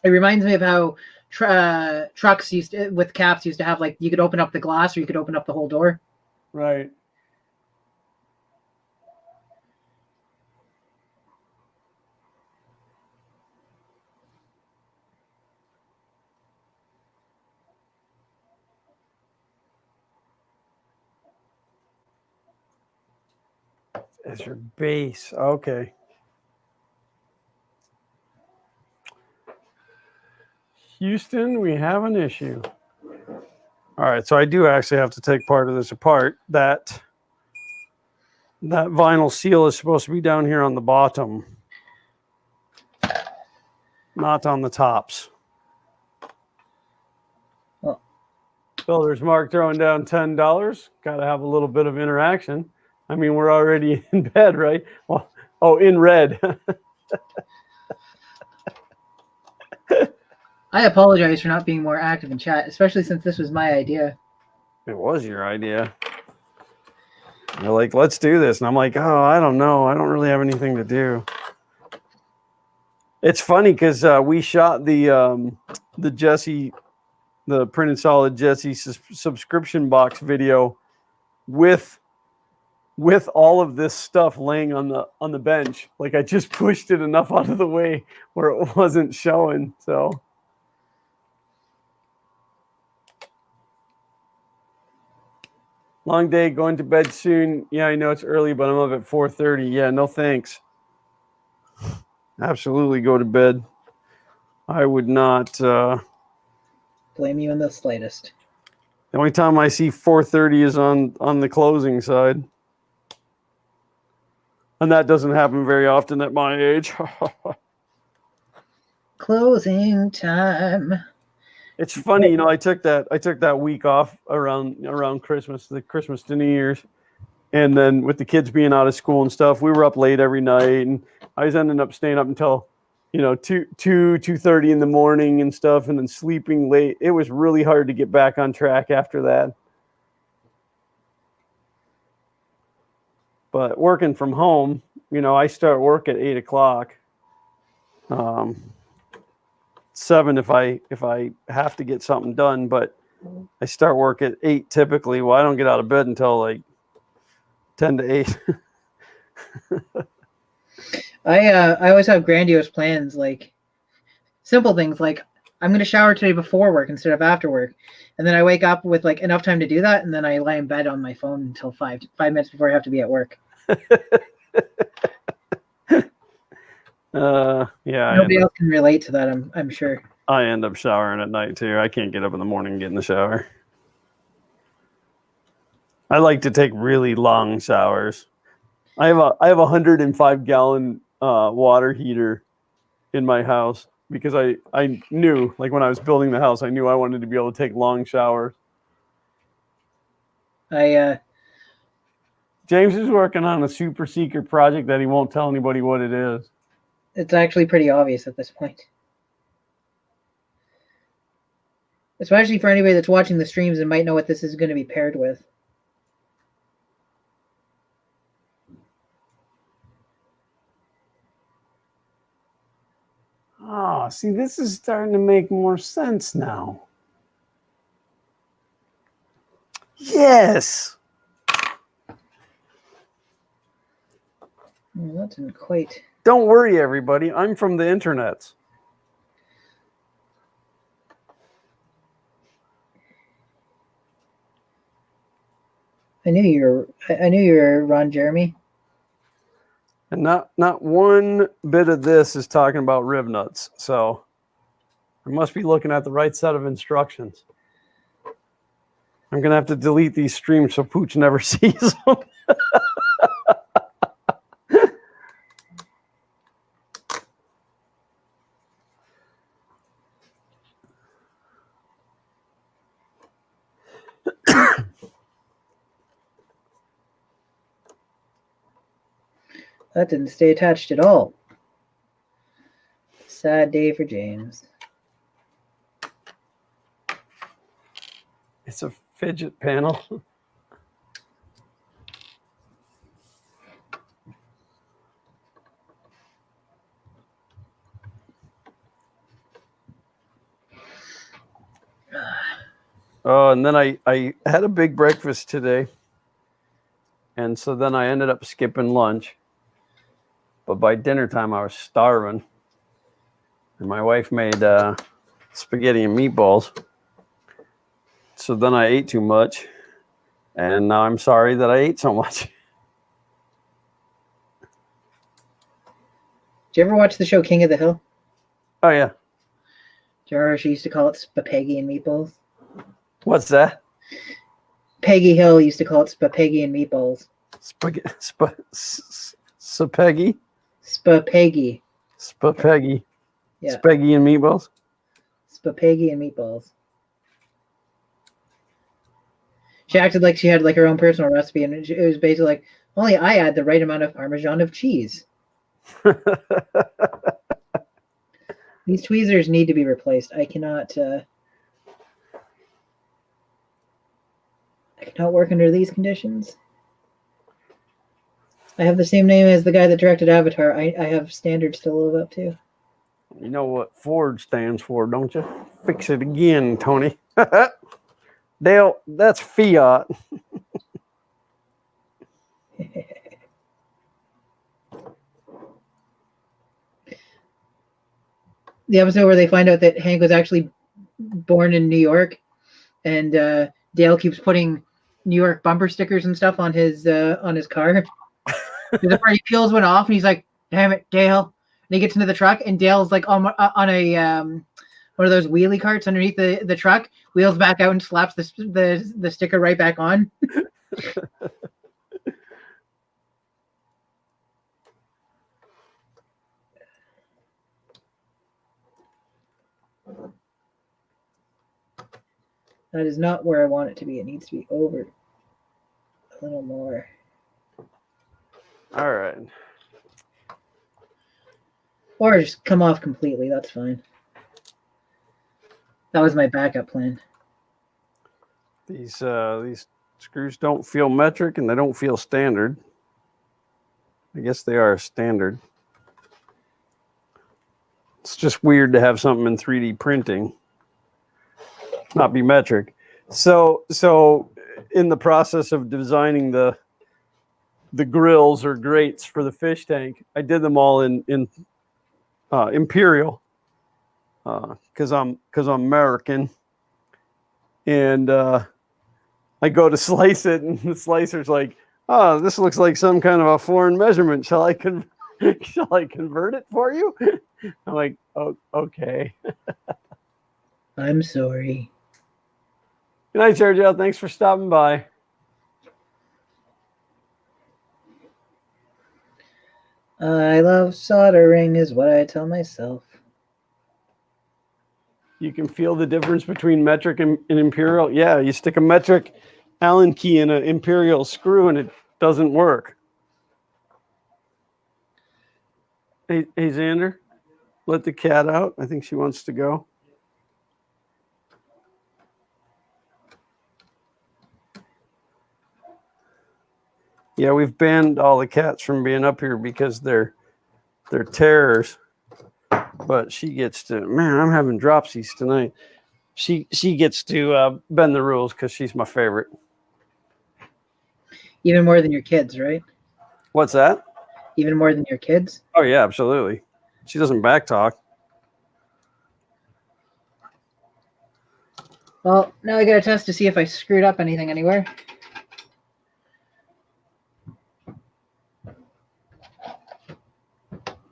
it reminds me of how trucks with caps used to have, like, you could open up the glass or you could open up the whole door. Right. As your base. Okay. Houston, we have an issue. All right, so I do actually have to take part of this apart. That vinyl seal is supposed to be down here on the bottom, not on the tops. Well, Builders Mark throwing down $10. Got to have a little bit of interaction. I mean, we're already in bed, right? Well, oh, in red. I apologize for not being more active in chat, especially since this was my idea. It was your idea. You're like, let's do this. And I'm like, oh, I don't know. I don't really have anything to do. It's funny because we shot the Jesse, the printed solid Jesse subscription box video with all of this stuff laying on the bench. Like I just pushed it enough out of the way where it wasn't showing. So long day, going to bed soon. Yeah, I know it's early, but I'm up at 4:30. Yeah, no thanks. Absolutely go to bed. I would not blame you in the slightest. The only time I see 4:30 is on the closing side. And that doesn't happen very often at my age. Closing time. It's funny, you know, I took that week off around Christmas, the Christmas to New Year's. And then with the kids being out of school and stuff, we were up late every night, and I was ending up staying up until, 2:30 in the morning and stuff, and then sleeping late. It was really hard to get back on track after that. But working from home, I start work at 8 o'clock. 7 if I have to get something done, but I start work at 8 typically. Well, I don't get out of bed until like 10 to 8. I always have grandiose plans, like simple things like I'm going to shower today before work instead of after work. And then I wake up with like enough time to do that. And then I lie in bed on my phone until 5 minutes before I have to be at work. Yeah. Nobody else can relate to that, I'm sure. I end up showering at night too. I can't get up in the morning and get in the shower. I like to take really long showers. I have a 105-gallon water heater in my house because I knew, like when I was building the house, I knew I wanted to be able to take long showers. James is working on a super secret project that he won't tell anybody what it is. It's actually pretty obvious at this point. Especially for anybody that's watching the streams and might know what this is going to be paired with. Oh, see, this is starting to make more sense now. Yes. Well, that didn't quite. Don't worry, everybody. I'm from the internet. I knew you were Ron Jeremy. And not one bit of this is talking about rib nuts. So I must be looking at the right set of instructions. I'm going to have to delete these streams so Pooch never sees them. That didn't stay attached at all. Sad day for James. It's a fidget panel. Oh, and then I had a big breakfast today. And so then I ended up skipping lunch. But by dinner time, I was starving. And my wife made spaghetti and meatballs. So then I ate too much. And now I'm sorry that I ate so much. Did you ever watch the show King of the Hill? Oh, yeah. Do you remember she used to call it spaghetti and meatballs? What's that? Peggy Hill used to call it spaghetti and meatballs. Spaghetti. Spapeggy. Spaghetti. Yeah. Spaghetti and meatballs? Spaghetti and meatballs. She acted like she had like her own personal recipe, and it was basically like, only I add the right amount of Parmesan of cheese. These tweezers need to be replaced. I cannot work under these conditions. I have the same name as the guy that directed Avatar. I have standards to live up to. You know what Ford stands for, don't you? Fix it again, Tony. Dale, that's Fiat. The episode where they find out that Hank was actually born in New York, and Dale keeps putting New York bumper stickers and stuff on his car. The part he peels one off, and he's like, "Damn it, Dale!" And he gets into the truck, and Dale's like on a one of those wheelie carts underneath the truck, wheels back out and slaps the sticker right back on. That is not where I want it to be. It needs to be over a little more. All right. Or just come off completely. That's fine. That was my backup plan. These screws don't feel metric and they don't feel standard. I guess they are standard. It's just weird to have something in 3D printing not be metric. So in the process of designing the grills or grates for the fish tank, I did them all in Imperial because I'm American, and I go to slice it, and the slicer's like, "Oh, this looks like some kind of a foreign measurement. Shall I convert it for you?" I'm like, "Oh, okay." I'm sorry. Good night, Sergio. Thanks for stopping by. I love soldering is what I tell myself. You can feel the difference between metric and imperial. Yeah, you stick a metric Allen key in an imperial screw and it doesn't work. Hey, Xander, let the cat out. I think she wants to go. Yeah, we've banned all the cats from being up here because they're terrors. But she gets to, man, I'm having dropsies tonight. She gets to bend the rules because she's my favorite. Even more than your kids, right? What's that? Even more than your kids? Oh, yeah, absolutely. She doesn't backtalk. Well, now I got to test to see if I screwed up anything anywhere.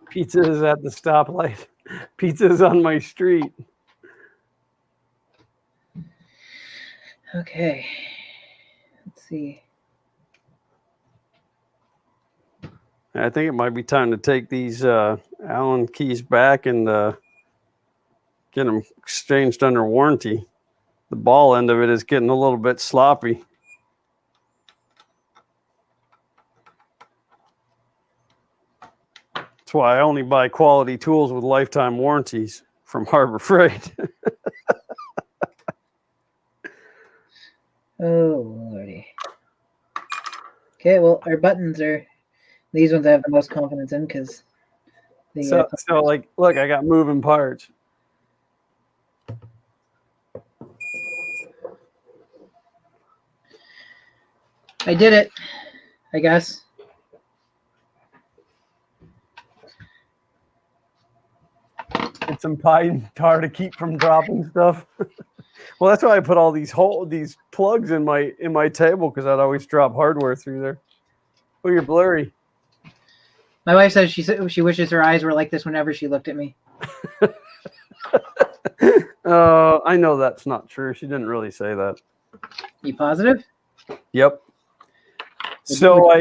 Pizza is at the stoplight. Pizza is on my street. Okay. Let's see. I think it might be time to take these Allen keys back and get them exchanged under warranty. The ball end of it is getting a little bit sloppy. That's why I only buy quality tools with lifetime warranties from Harbor Freight. Oh, lordy. Okay, well, our buttons are these ones I have the most confidence in because So like, look, I got moving parts. I did it, I guess. Get some pine tar to keep from dropping stuff. Well, that's why I put all these plugs in my table because I'd always drop hardware through there. Oh, you're blurry. My wife says she wishes her eyes were like this whenever she looked at me. I know that's not true. She didn't really say that. You positive? Yep. So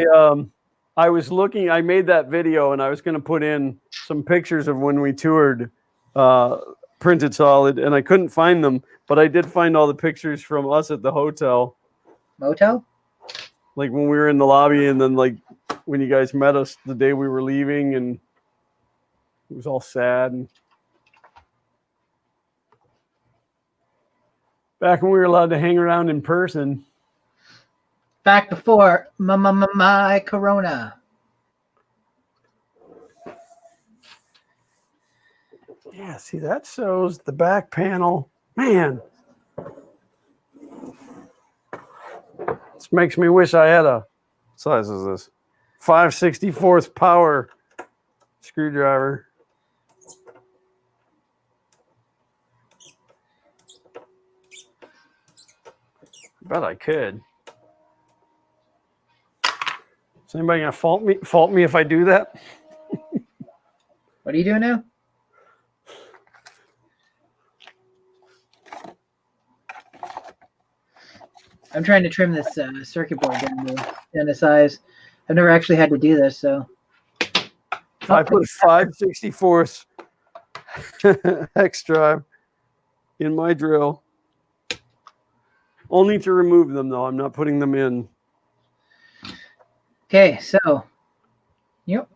I was looking. I made that video, and I was going to put in some pictures of when we toured Printed Solid, and I couldn't find them, but I did find all the pictures from us at the hotel. Motel? Like when we were in the lobby, and then like when you guys met us the day we were leaving, and it was all sad. And back when we were allowed to hang around in person. Back before my corona. Yeah, see, that shows the back panel. Man, this makes me wish I had a, what size is this? 5/64 power screwdriver. Bet I could. Is anybody gonna fault me if I do that? What are you doing now? I'm trying to trim this circuit board down to size. I've never actually had to do this, so. If I put 5/64 hex drive in my drill, only to remove them though. I'm not putting them in. Okay, so. Yep.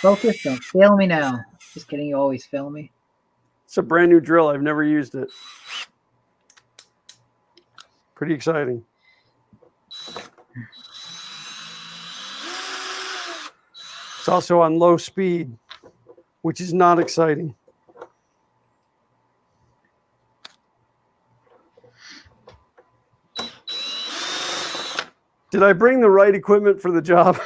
Focus, don't fail me now. Just kidding, you always fail me. It's a brand new drill. I've never used it. Pretty exciting. It's also on low speed, which is not exciting. Did I bring the right equipment for the job?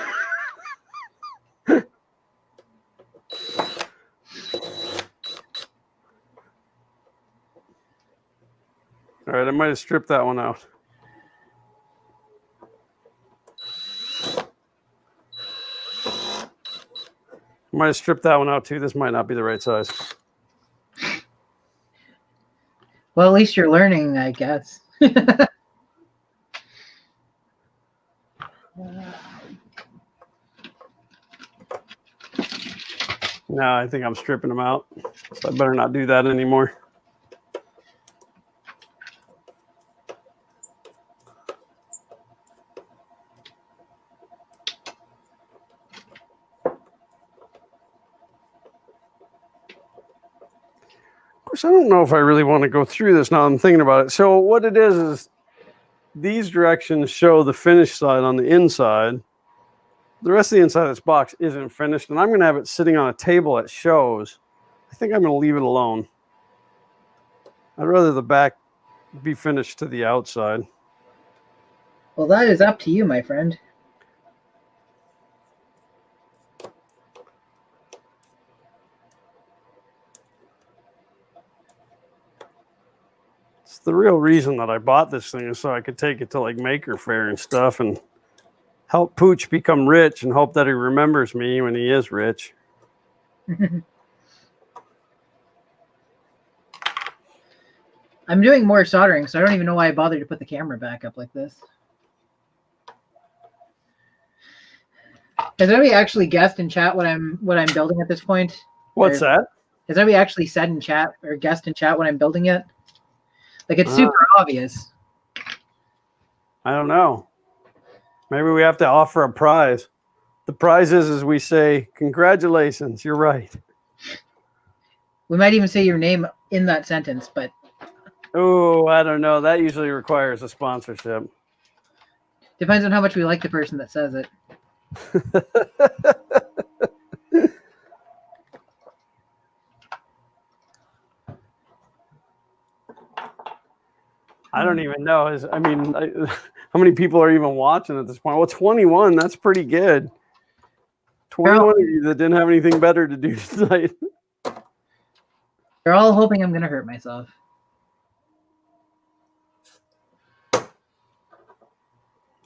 All right, I might have stripped that one out. I might have stripped that one out too. This might not be the right size. Well, at least you're learning, I guess. No, I think I'm stripping them out. So I better not do that anymore. course, I don't know if I really want to go through this now I'm thinking about it. So what it is these directions show the finished side on the inside. The rest of the inside of this box isn't finished, and I'm going to have it sitting on a table that shows. I think I'm going to leave it alone. I'd rather the back be finished to the outside. Well, that is up to you, my friend. It's the real reason that I bought this thing is so I could take it to like Maker Faire and stuff and help Pooch become rich and hope that he remembers me when he is rich. I'm doing more soldering, so I don't even know why I bothered to put the camera back up like this. Has anybody actually guessed in chat what I'm building at this point? What's that? Has anybody actually said in chat or guessed in chat what I'm building yet? Like, it's super obvious. I don't know. Maybe we have to offer a prize. The prize is we say, congratulations, you're right. We might even say your name in that sentence, but... Oh, I don't know. That usually requires a sponsorship. Depends on how much we like the person that says it. I don't even know. How many people are even watching at this point? Well, 21, that's pretty good. 21 of you that didn't have anything better to do tonight. They're all hoping I'm going to hurt myself.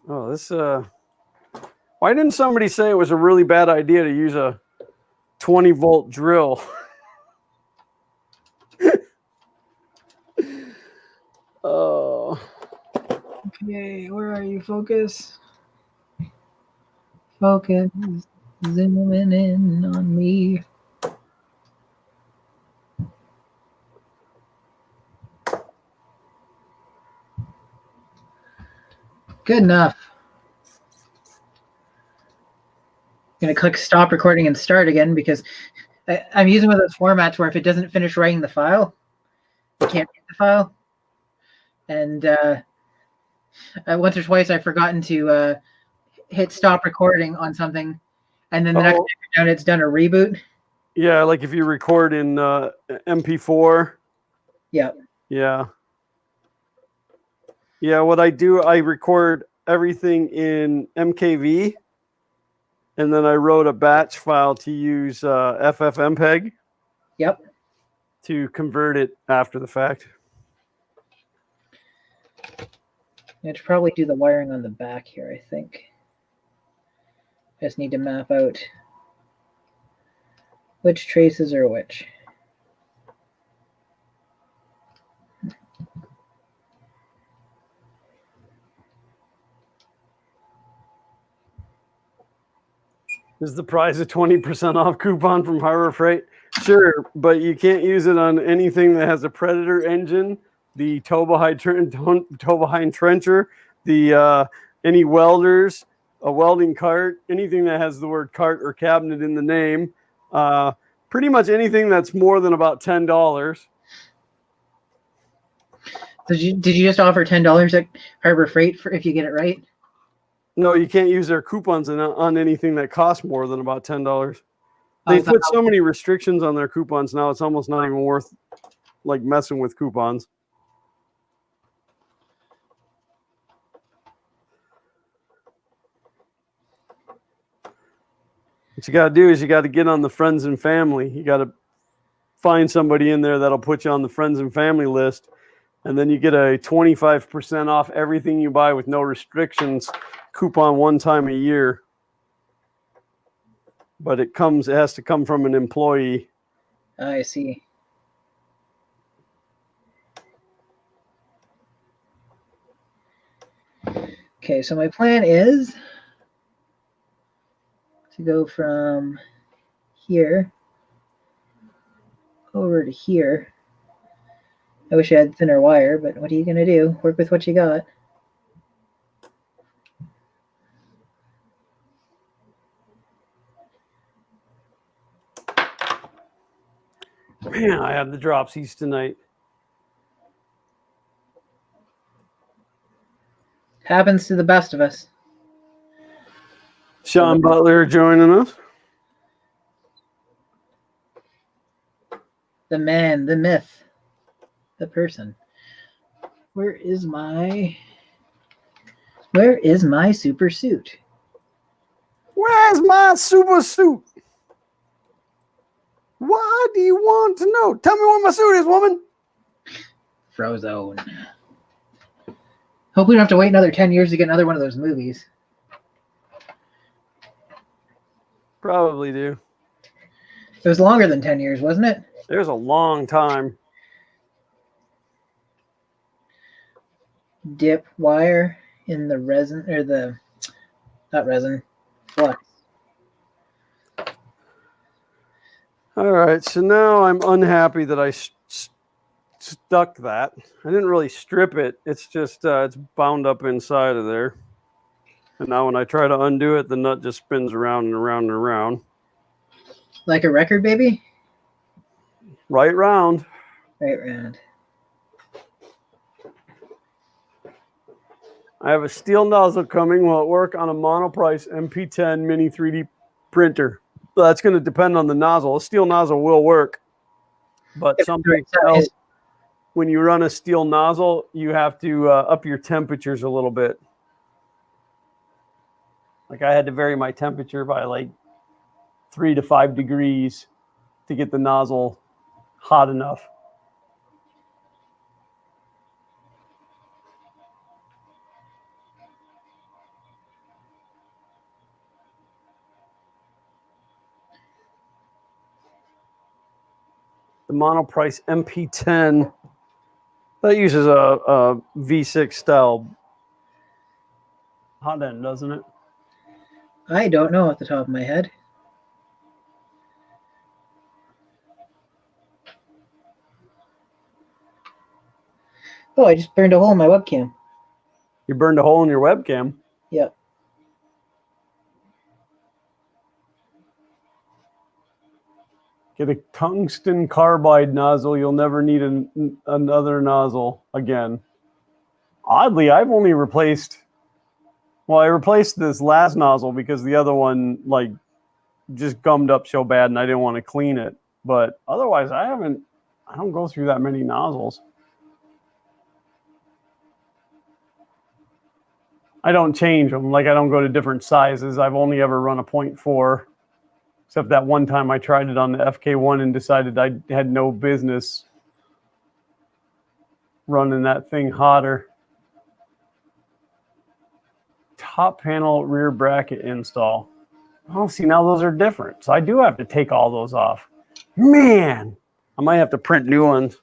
Oh, this, why didn't somebody say it was a really bad idea to use a 20-volt drill? Oh. Okay, where are you? Focus. Focus. Zooming in on me. Good enough. I'm going to click stop recording and start again because I'm using one of those formats where if it doesn't finish writing the file, you can't get the file. And once or twice I've forgotten to hit stop recording on something, and then the next time it's done a reboot. Yeah, like if you record in MP4. Yeah. Yeah. Yeah, what I do, I record everything in MKV, and then I wrote a batch file to use FFmpeg. Yep. To convert it after the fact. I should probably do the wiring on the back here, I think. I just need to map out which traces are which. Is the prize a 20% off coupon from Harbor Freight? Sure, but you can't use it on anything that has a Predator engine, the Tobahine trencher, the any welders, a welding cart, anything that has the word cart or cabinet in the name. Pretty much anything that's more than about $10. Did you just offer $10 at Harbor Freight for if you get it right? No, you can't use their coupons on anything that costs more than about $10. They put so many restrictions on their coupons now, it's almost not even worth like messing with coupons. What you got to do is you got to get on the friends and family. You got to find somebody in there that'll put you on the friends and family list. And then you get a 25% off everything you buy with no restrictions coupon one time a year. But it has to come from an employee. I see. Okay, so my plan is to go from here over to here. I wish I had thinner wire, but what are you going to do? Work with what you got. Man, I have the dropsies tonight. Happens to the best of us. Sean Butler joining us. The man, the myth, the person. Where is my super suit? Where's my super suit? Why do you want to know? Tell me where my suit is, woman. Frozone. Hope we don't have to wait another 10 years to get another one of those movies. Probably do. It was longer than 10 years, wasn't it? There's a long time. Dip wire in the resin, or the, not resin, flux. All right, so now I'm unhappy that I stuck that. I didn't really strip it. It's just it's bound up inside of there. And now when I try to undo it, the nut just spins around and around and around. Like a record, baby? Right round. Right round. I have a steel nozzle coming. Will it work on a monoprice MP10 mini 3D printer? Well, that's going to depend on the nozzle. A steel nozzle will work. But some people know when you run a steel nozzle, you have to up your temperatures a little bit. Like I had to vary my temperature by like 3 to 5 degrees to get the nozzle hot enough. The monoprice MP10 that uses a V6 style hot end, doesn't it? I don't know off the top of my head. Oh, I just burned a hole in my webcam. You burned a hole in your webcam? Yep. Get a tungsten carbide nozzle. You'll never need another nozzle again. Oddly, I've only replaced... Well, I replaced this last nozzle because the other one, like, just gummed up so bad and I didn't want to clean it. But otherwise, I don't go through that many nozzles. I don't change them. Like, I don't go to different sizes. I've only ever run a 0.4. Except that one time I tried it on the FK1 and decided I had no business running that thing hotter. Top panel rear bracket install. Oh, see, now those are different. So I do have to take all those off. Man, I might have to print new ones.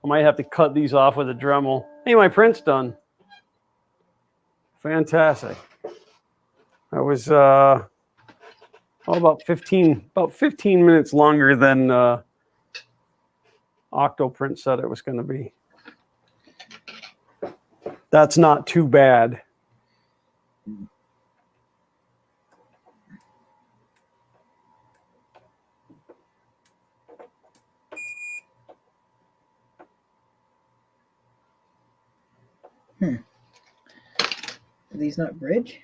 I might have to cut these off with a Dremel. Hey, my print's done. Fantastic. That was about 15 minutes longer than Octoprint said it was going to be. That's not too bad. Are these not bridge?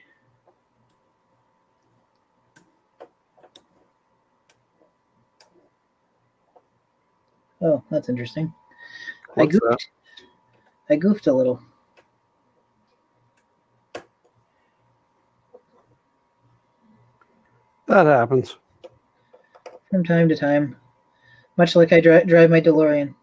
Oh, that's interesting. What's that? I goofed a little. That happens. From time to time. Much like I drive my DeLorean.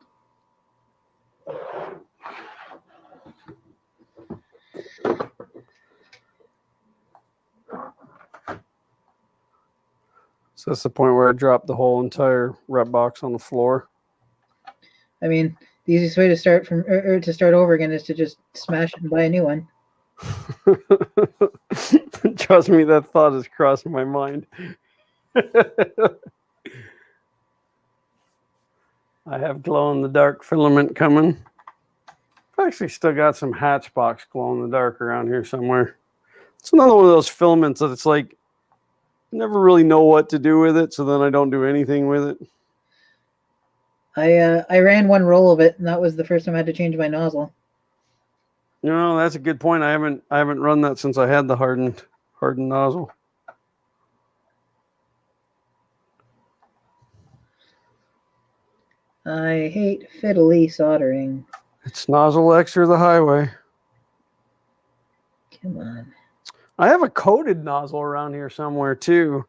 So that's the point where I dropped the whole entire rep box on the floor. I mean, the easiest way to start from or to start over again is to just smash it and buy a new one. Trust me, that thought has crossed my mind. I have glow-in-the-dark filament coming. I've actually still got some Hatchbox glow-in-the-dark around here somewhere. It's another one of those filaments that it's like, I never really know what to do with it, so then I don't do anything with it. I ran one roll of it, and that was the first time I had to change my nozzle. No, that's a good point. I haven't run that since I had the hardened nozzle. I hate fiddly soldering. It's nozzle X or the highway. Come on. I have a coated nozzle around here somewhere too.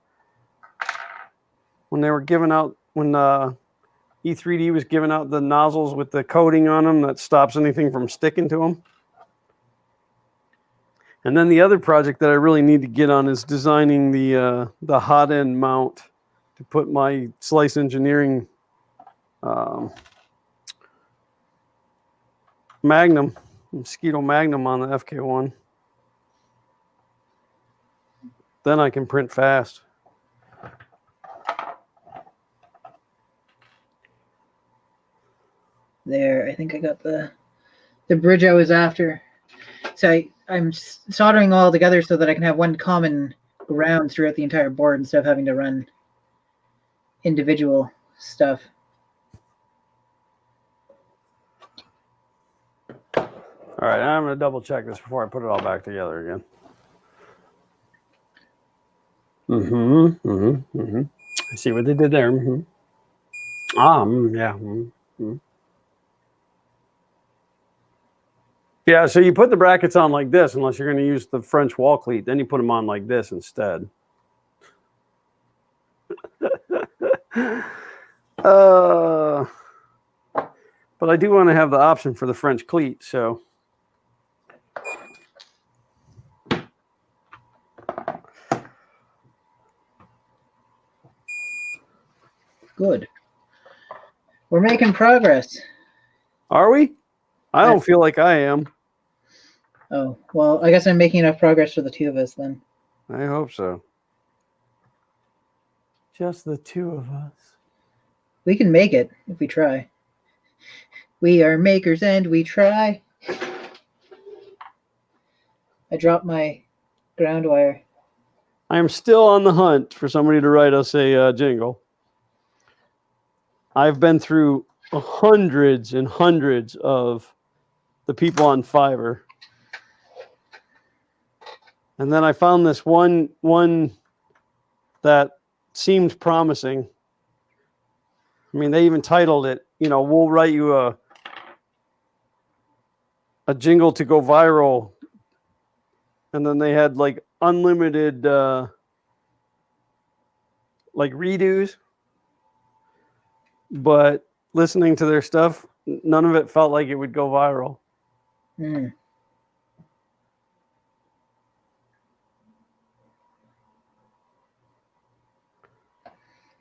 When they were giving out, when E3D was giving out the nozzles with the coating on them that stops anything from sticking to them. And then the other project that I really need to get on is designing the hot end mount to put my Slice Engineering Magnum, Mosquito Magnum on the FK1. Then I can print fast. There, I think I got the bridge I was after. So I'm soldering all together so that I can have one common ground throughout the entire board instead of having to run individual stuff. All right, I'm going to double check this before I put it all back together again. I see what they did there. Yeah. Yeah, so you put the brackets on like this, unless you're going to use the French wall cleat. Then you put them on like this instead. But I do want to have the option for the French cleat, so. Good. We're making progress. Are we? I don't feel like I am. Oh, well, I guess I'm making enough progress for the two of us then. I hope so. Just the two of us. We can make it if we try. We are makers and we try. I dropped my ground wire. I am still on the hunt for somebody to write us a jingle. I've been through hundreds and hundreds of the people on Fiverr. And then I found this one that seemed promising. I mean, they even titled it, we'll write you a jingle to go viral. And then they had like unlimited like redos. But listening to their stuff, none of it felt like it would go viral. Mm.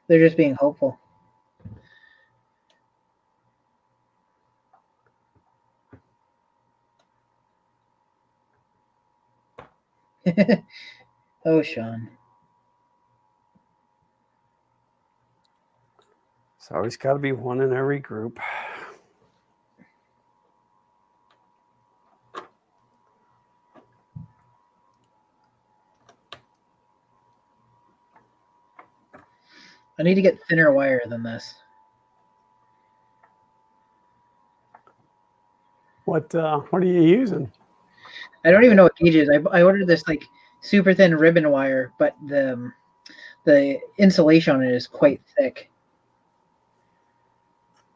They're just being hopeful. Oh, Sean. It's always got to be one in every group. I need to get thinner wire than this. What are you using? I don't even know what gauge it is. I ordered this like super thin ribbon wire, but the insulation on it is quite thick.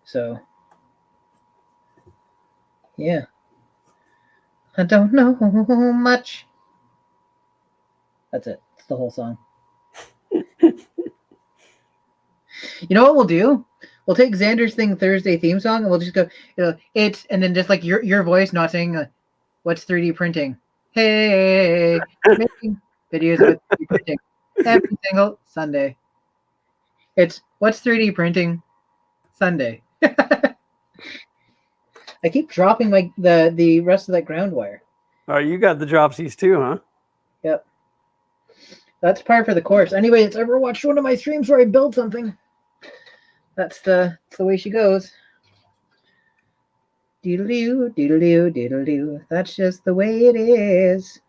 So, yeah. I don't know much. That's it. It's the whole song. You know what we'll do? We'll take Xander's Thing Thursday theme song and we'll just go, it's, and then just like your voice not saying, what's 3D printing? Hey, making videos about 3D printing every single Sunday. It's what's 3D printing Sunday. I keep dropping the rest of that ground wire. Oh, you got the dropsies too, huh? Yep. That's par for the course. Anybody that's ever watched one of my streams where I build something, that's the way she goes. Doodle-doo, doodle-doo, doodle-doo. That's just the way it is.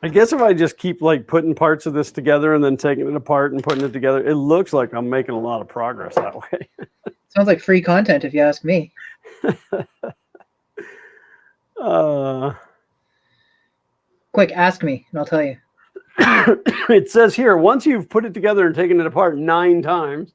I guess if I just keep like putting parts of this together and then taking it apart and putting it together, it looks like I'm making a lot of progress that way. Sounds like free content if you ask me. Quick, ask me and I'll tell you. It says here, once you've put it together and taken it apart 9 times.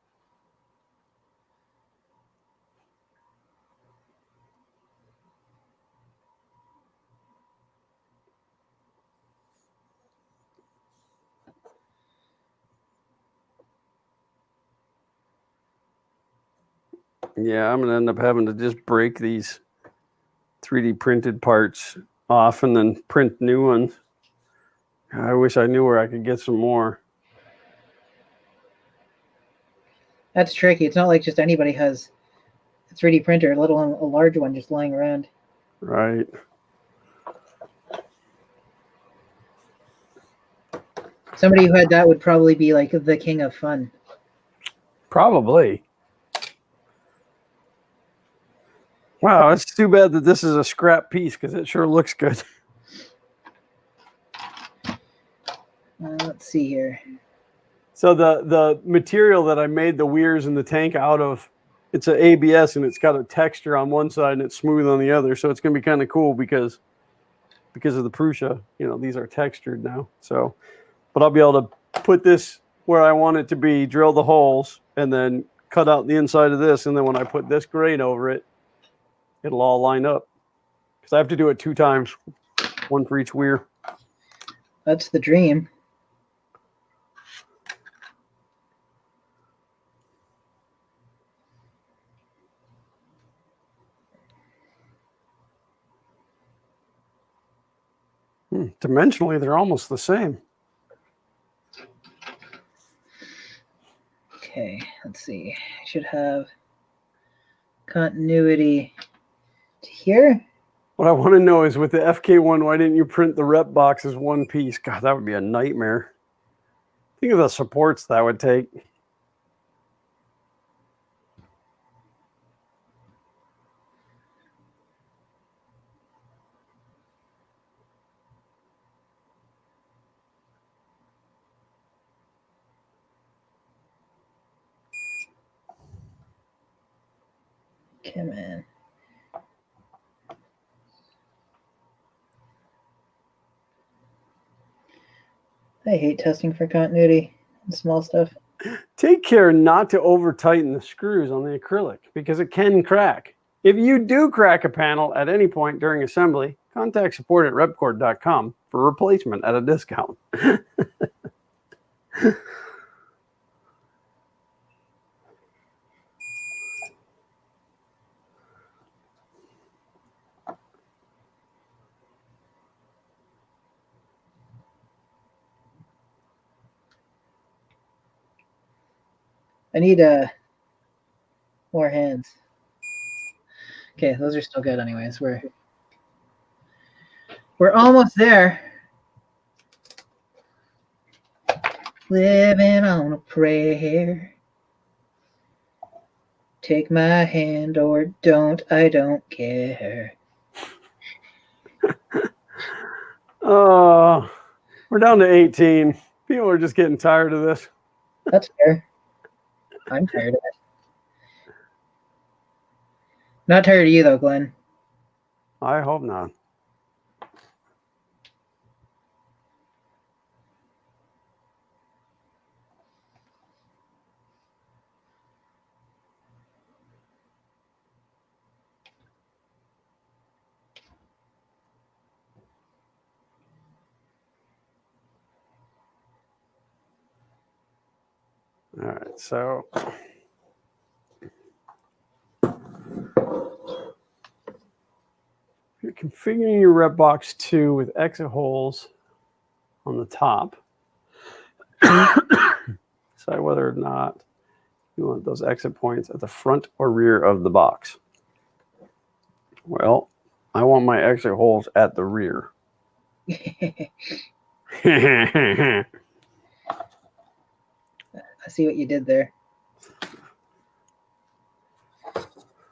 Yeah, I'm going to end up having to just break these 3D printed parts off and then print new ones. I wish I knew where I could get some more. That's tricky. It's not like just anybody has a 3D printer, let alone a large one just lying around. Right. Somebody who had that would probably be like the king of fun. Probably. Wow, it's too bad that this is a scrap piece because it sure looks good. Let's see here. So the material that I made the weirs and the tank out of, it's an ABS and it's got a texture on one side and it's smooth on the other. So it's going to be kind of cool because of the Prusa, these are textured now. So, but I'll be able to put this where I want it to be, drill the holes, and then cut out the inside of this. And then when I put this grate over it, it'll all line up. Because I have to do it 2 times, one for each weir. That's the dream. Dimensionally, they're almost the same. Okay, let's see. I should have continuity to here. What I want to know is with the FK1, why didn't you print the rep box as one piece? God, that would be a nightmare. Think of the supports that would take. Come on. I hate testing for continuity and small stuff. Take care not to over tighten the screws on the acrylic because it can crack. If you do crack a panel at any point during assembly, contact support at repcord.com for replacement at a discount. I need more hands. Okay, those are still good anyways. We're almost there. Living on a prayer. Take my hand or don't, I don't care. Oh, we're down to 18. People are just getting tired of this. That's fair. I'm tired of it. Not tired of you though, Glenn. I hope not. All right, so you're configuring your rep box 2 with exit holes on the top. Decide whether or not you want those exit points at the front or rear of the box. Well, I want my exit holes at the rear. I see what you did there.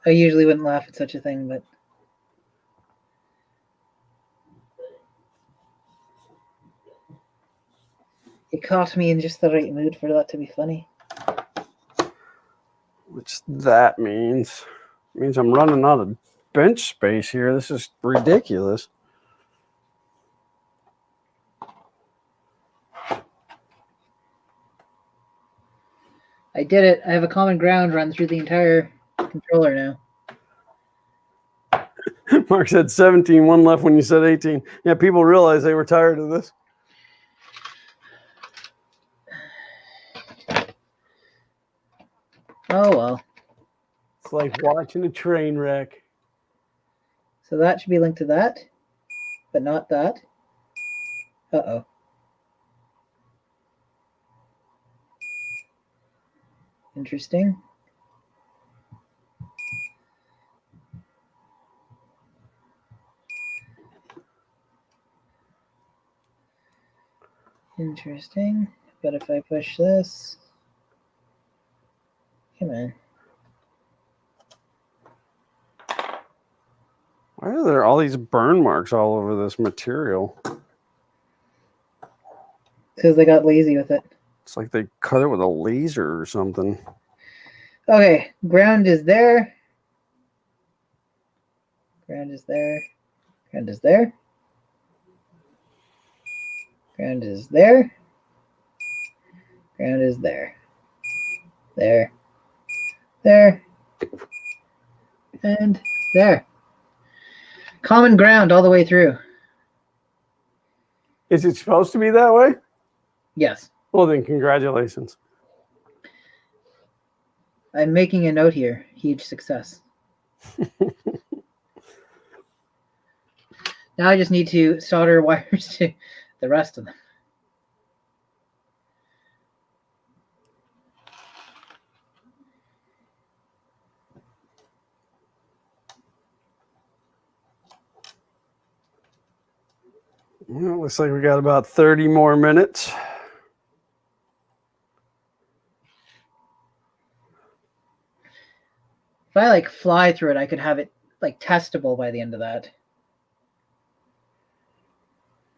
I usually wouldn't laugh at such a thing, but It caught me in just the right mood for that to be funny. Which that means I'm running out of bench space here. This is ridiculous. I did it. I have a common ground run through the entire controller now. Mark said 17, one left when you said 18. Yeah, people realized they were tired of this. Oh, well. It's like watching a train wreck. So that should be linked to that, but not that. Uh-oh. Interesting. Interesting. But if I push this... Come on. Why are there all these burn marks all over this material? Because they got lazy with it. It's like they cut it with a laser or something. Okay, ground is there. Ground is there. Ground is there. Ground is there. Ground is there. There. There. And there. Common ground all the way through. Is it supposed to be that way? Yes. Well, then congratulations. I'm making a note here. Huge success. Now I just need to solder wires to the rest of them. Well, looks like we got about 30 more minutes. If I like fly through it, I could have it like testable by the end of that.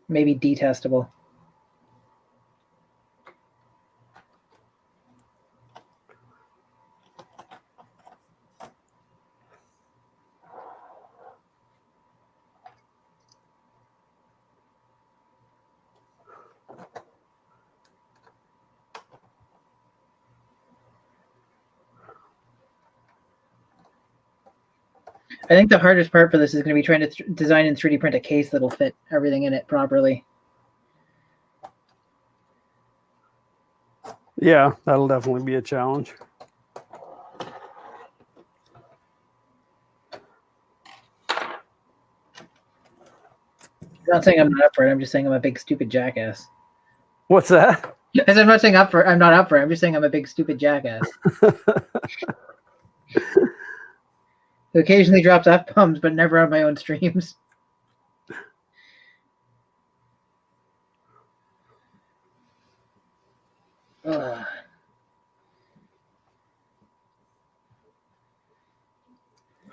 Maybe detestable. I think the hardest part for this is going to be trying to design and 3D print a case that'll fit everything in it properly. Yeah, that'll definitely be a challenge. I'm not saying I'm not up for it. I'm just saying I'm a big stupid jackass. What's that? As I'm not saying I'm not up for it. I'm just saying I'm a big stupid jackass. Who occasionally drops F-bombs, but never on my own streams. Ugh.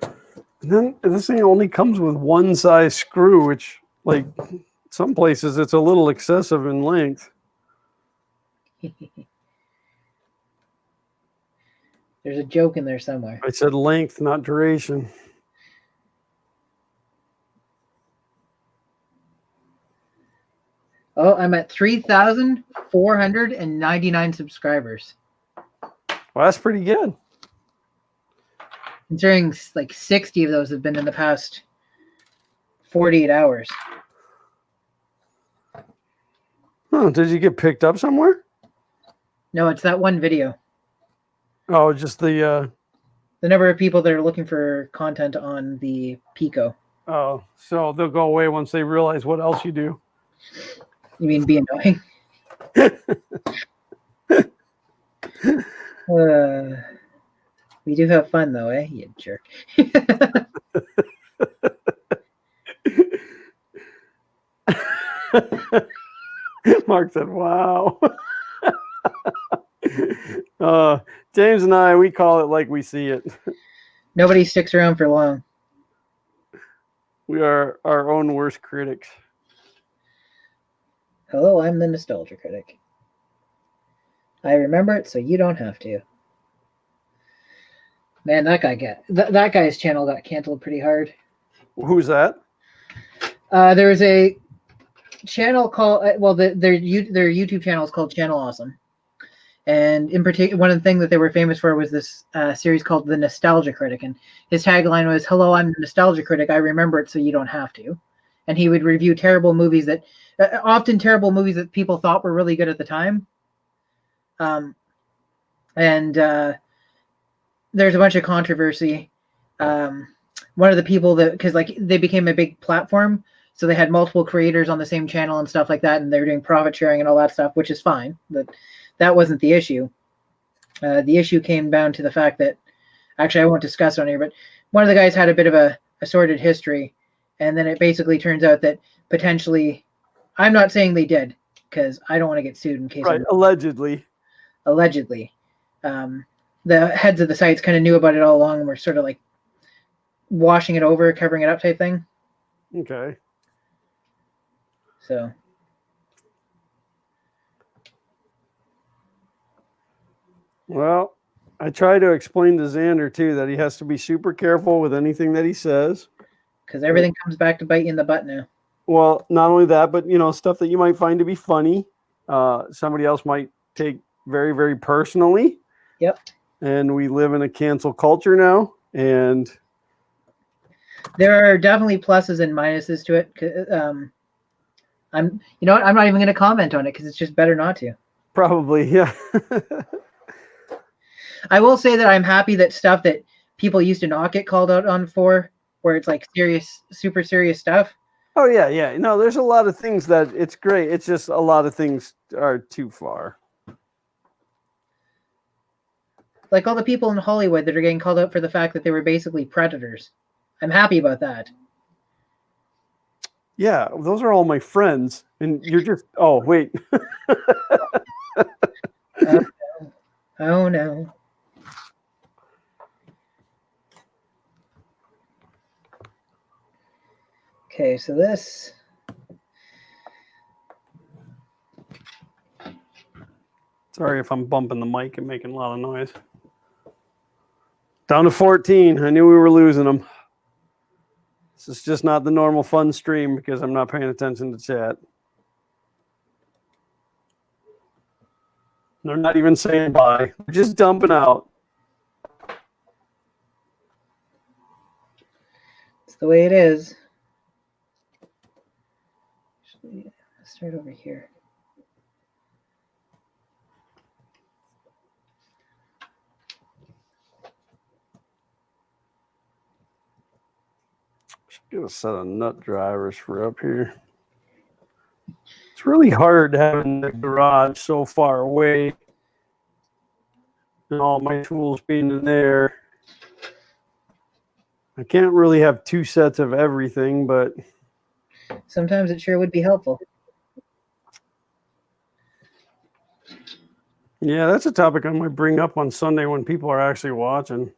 And then this thing only comes with one size screw, which, like, some places it's a little excessive in length. There's a joke in there somewhere. I said length, not duration. Oh, I'm at 3,499 subscribers. Well, that's pretty good. Considering like 60 of those have been in the past 48 hours. Oh, did you get picked up somewhere? No, it's that one video. Oh, just the number of people that are looking for content on the Pico. oh, so they'll go away once they realize what else you do. You mean be annoying? We do have fun though, eh? You jerk. Mark said, wow. James and I, we call it like we see it. Nobody sticks around for long. We are our own worst critics. Hello, I'm the Nostalgia Critic. I remember it, so you don't have to. Man, that guy's channel got canceled pretty hard. Who's that? There was a channel called their YouTube channel is called Channel Awesome, and in particular, one of the things that they were famous for was this series called the Nostalgia Critic, and his tagline was, "Hello, I'm the Nostalgia Critic. I remember it, so you don't have to." And he would review terrible movies that, often terrible movies that people thought were really good at the time. There's a bunch of controversy. One of the people because they became a big platform, so they had multiple creators on the same channel and stuff like that, and they were doing profit sharing and all that stuff, which is fine. But that wasn't the issue. The issue came down to the fact that, actually, I won't discuss it on here, but one of the guys had a bit of a sordid history, and then it basically turns out that potentially, I'm not saying they did, because I don't want to get sued in case. Right, allegedly. Allegedly. The heads of the sites kind of knew about it all along and were sort of like washing it over, covering it up type thing. Okay. So. Well, I try to explain to Xander, too, that he has to be super careful with anything that he says. Because everything comes back to bite you in the butt now. Well, not only that, but, stuff that you might find to be funny, somebody else might take very, very personally. Yep. And we live in a cancel culture now, and there are definitely pluses and minuses to it. I'm not even going to comment on it because it's just better not to. Probably, yeah. I will say that I'm happy that stuff that people used to not get called out on for, where it's like serious, super serious stuff. Oh yeah, yeah. No, there's a lot of things that it's great. It's just a lot of things are too far. Like all the people in Hollywood that are getting called out for the fact that they were basically predators. I'm happy about that. Yeah, those are all my friends. And you're just, oh, wait. Oh, no. Okay, so this. Sorry if I'm bumping the mic and making a lot of noise. Down to 14. I knew we were losing them. This is just not the normal fun stream because I'm not paying attention to chat. They're not even saying bye. They're just dumping out. It's the way it is. Let's start over here. Get a set of nut drivers for up here. It's really hard having the garage so far away and all my tools being in there. I can't really have two sets of everything, but sometimes it sure would be helpful. Yeah, that's a topic I might bring up on Sunday when people are actually watching.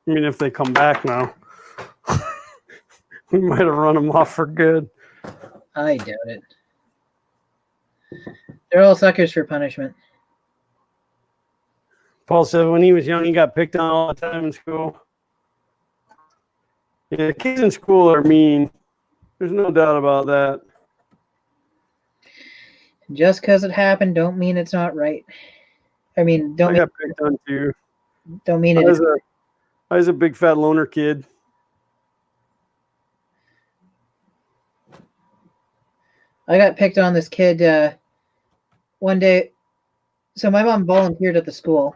I mean, if they come back now. We might have run them off for good. I doubt it. They're all suckers for punishment. Paul said when he was young, he got picked on all the time in school. Yeah, kids in school are mean. There's no doubt about that. Just because it happened don't mean it's not right. I mean, I got picked on too. Don't mean it. I was a big fat loner kid. I got picked on this kid one day. So my mom volunteered at the school.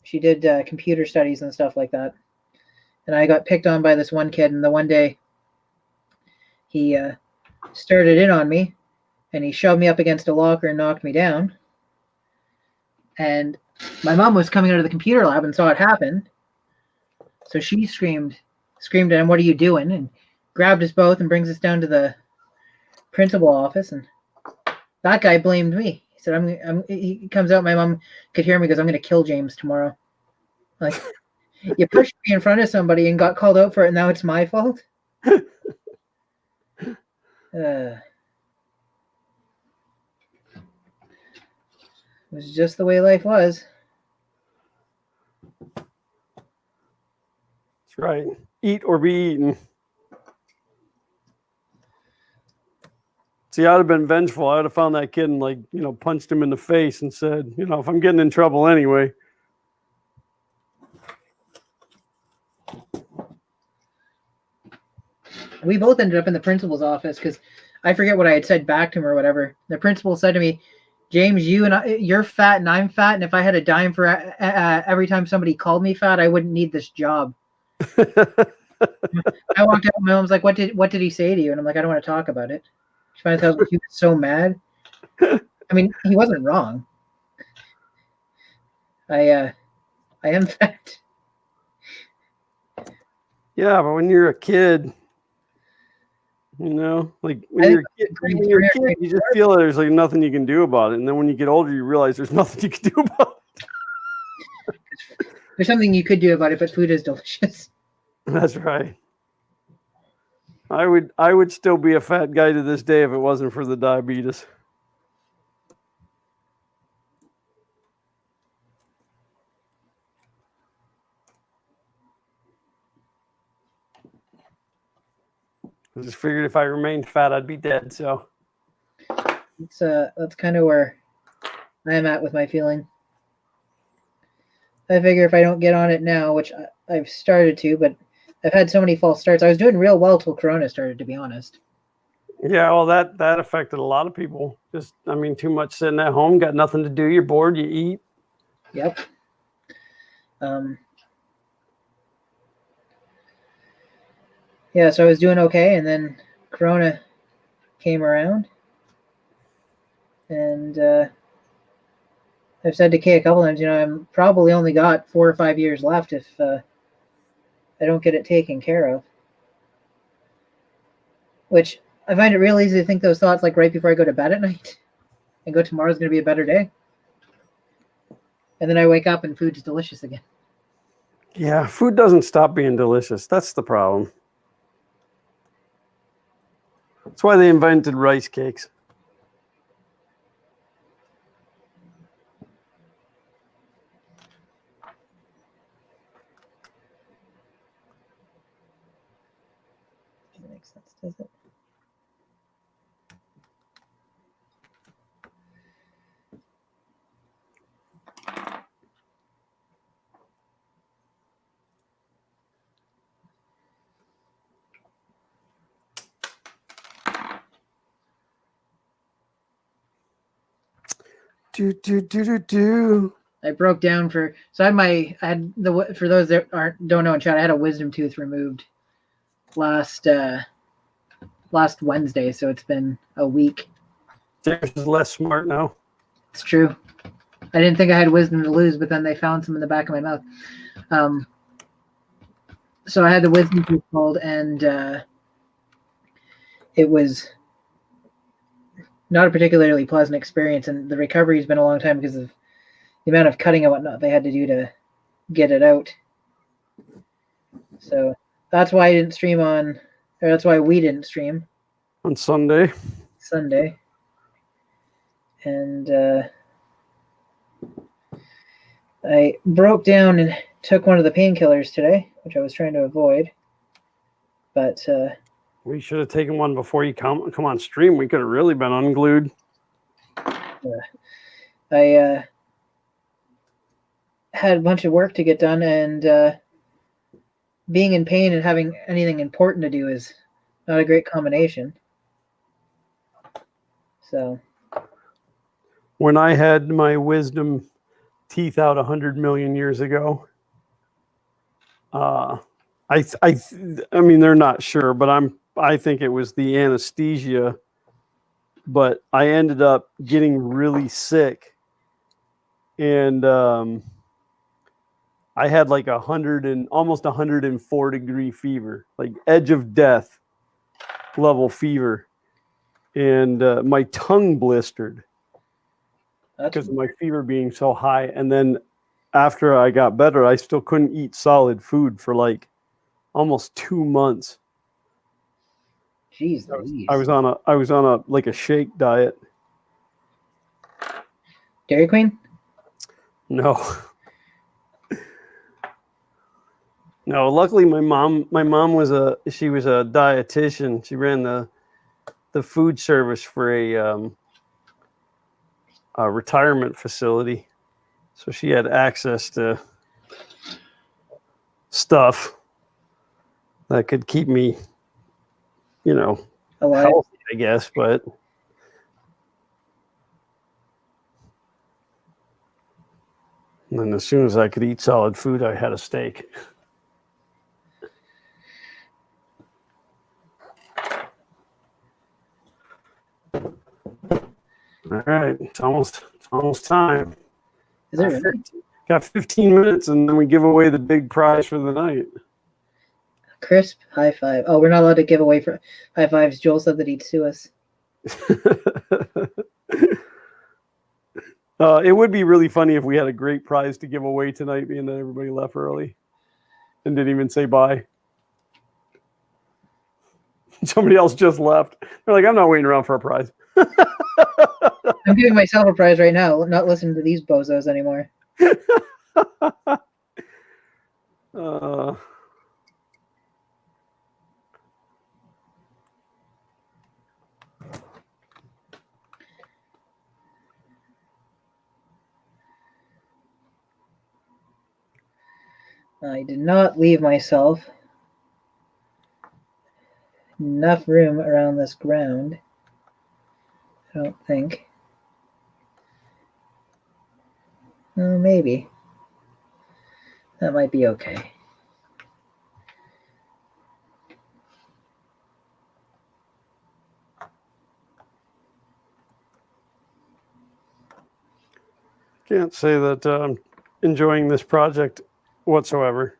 She did computer studies and stuff like that. And I got picked on by this one kid. And the one day he started in on me and he shoved me up against a locker and knocked me down. And my mom was coming out of the computer lab and saw it happen. So she screamed at him, "What are you doing?" And grabbed us both and brings us down to the principal office. And that guy blamed me. He said, he comes out, my mom could hear me, goes, "I'm going to kill James tomorrow." Like, you pushed me in front of somebody and got called out for it, and now it's my fault? was just the way life was. That's right. Eat or be eaten. See, I'd have been vengeful. I would have found that kid and, like, you know, punched him in the face and said, you know, if I'm getting in trouble anyway. We both ended up in the principal's office because I forget what I had said back to him or whatever. The principal said to me, James, you're fat and I'm fat, and if I had a dime for every time somebody called me fat, I wouldn't need this job. I walked out, my mom's like, what did he say to you? And I'm like, I don't want to talk about it. She finds out he was so mad. I mean, he wasn't wrong. I am fat. Yeah, but when you're a kid, you know, like when you're a kid, you just feel there's like nothing you can do about it. And then when you get older, you realize there's nothing you can do about it. There's something you could do about it, but food is delicious. That's right. I would still be a fat guy to this day if it wasn't for the diabetes. I just figured if I remained fat, I'd be dead. So that's kind of where I am at with my feeling. I figure if I don't get on it now, which I've started to, but I've had so many false starts. I was doing real well till Corona started, to be honest. Yeah, well, that affected a lot of people. Just, I mean, too much sitting at home, got nothing to do. You're bored, you eat. Yep. Yeah, so I was doing okay, and then Corona came around, and I've said to Kay a couple times, you know, I'm probably only got 4 or 5 years left if I don't get it taken care of. Which I find it real easy to think those thoughts like right before I go to bed at night, and go, tomorrow's going to be a better day. And then I wake up and food's delicious again. Yeah, food doesn't stop being delicious. That's the problem. That's why they invented rice cakes. Doesn't make sense, does it? Do. I broke down for for those that don't know in chat, I had a wisdom tooth removed last Wednesday, so it's been a week. James is less smart now. It's true. I didn't think I had wisdom to lose, but then they found some in the back of my mouth. So I had the wisdom tooth pulled, and it was not a particularly pleasant experience, and the recovery's been a long time because of the amount of cutting and whatnot they had to do to get it out. So that's why that's why we didn't stream on Sunday. And I broke down and took one of the painkillers today, which I was trying to avoid. But we should have taken one before you come on stream. We could have really been unglued. I had a bunch of work to get done, and being in pain and having anything important to do is not a great combination. So when I had my wisdom teeth out 100 million years ago, I mean, they're not sure, but I think it was the anesthesia, but I ended up getting really sick, and I had like almost 104 degree fever, like edge of death level fever, and my tongue blistered because of my fever being so high. And then after I got better, I still couldn't eat solid food for like almost 2 months. Jeez, I was on a like a shake diet. Dairy Queen? No. No, luckily my mom was a dietitian. She ran the food service for a retirement facility. So she had access to stuff that could keep me, Alive. healthy, I guess, but and then as soon as I could eat solid food, I had a steak. All right, it's almost time. Is it really? Got 15 minutes, and then we give away the big prize for the night. Crisp high five. Oh, we're not allowed to give away for high fives. Joel said that he'd sue us. It would be really funny if we had a great prize to give away tonight, being that everybody left early and didn't even say bye. Somebody else just left. They're like, I'm not waiting around for a prize. I'm giving myself a prize right now, not listening to these bozos anymore. I did not leave myself enough room around this ground. I don't think. Maybe. That might be okay. Can't say that I'm enjoying this project whatsoever.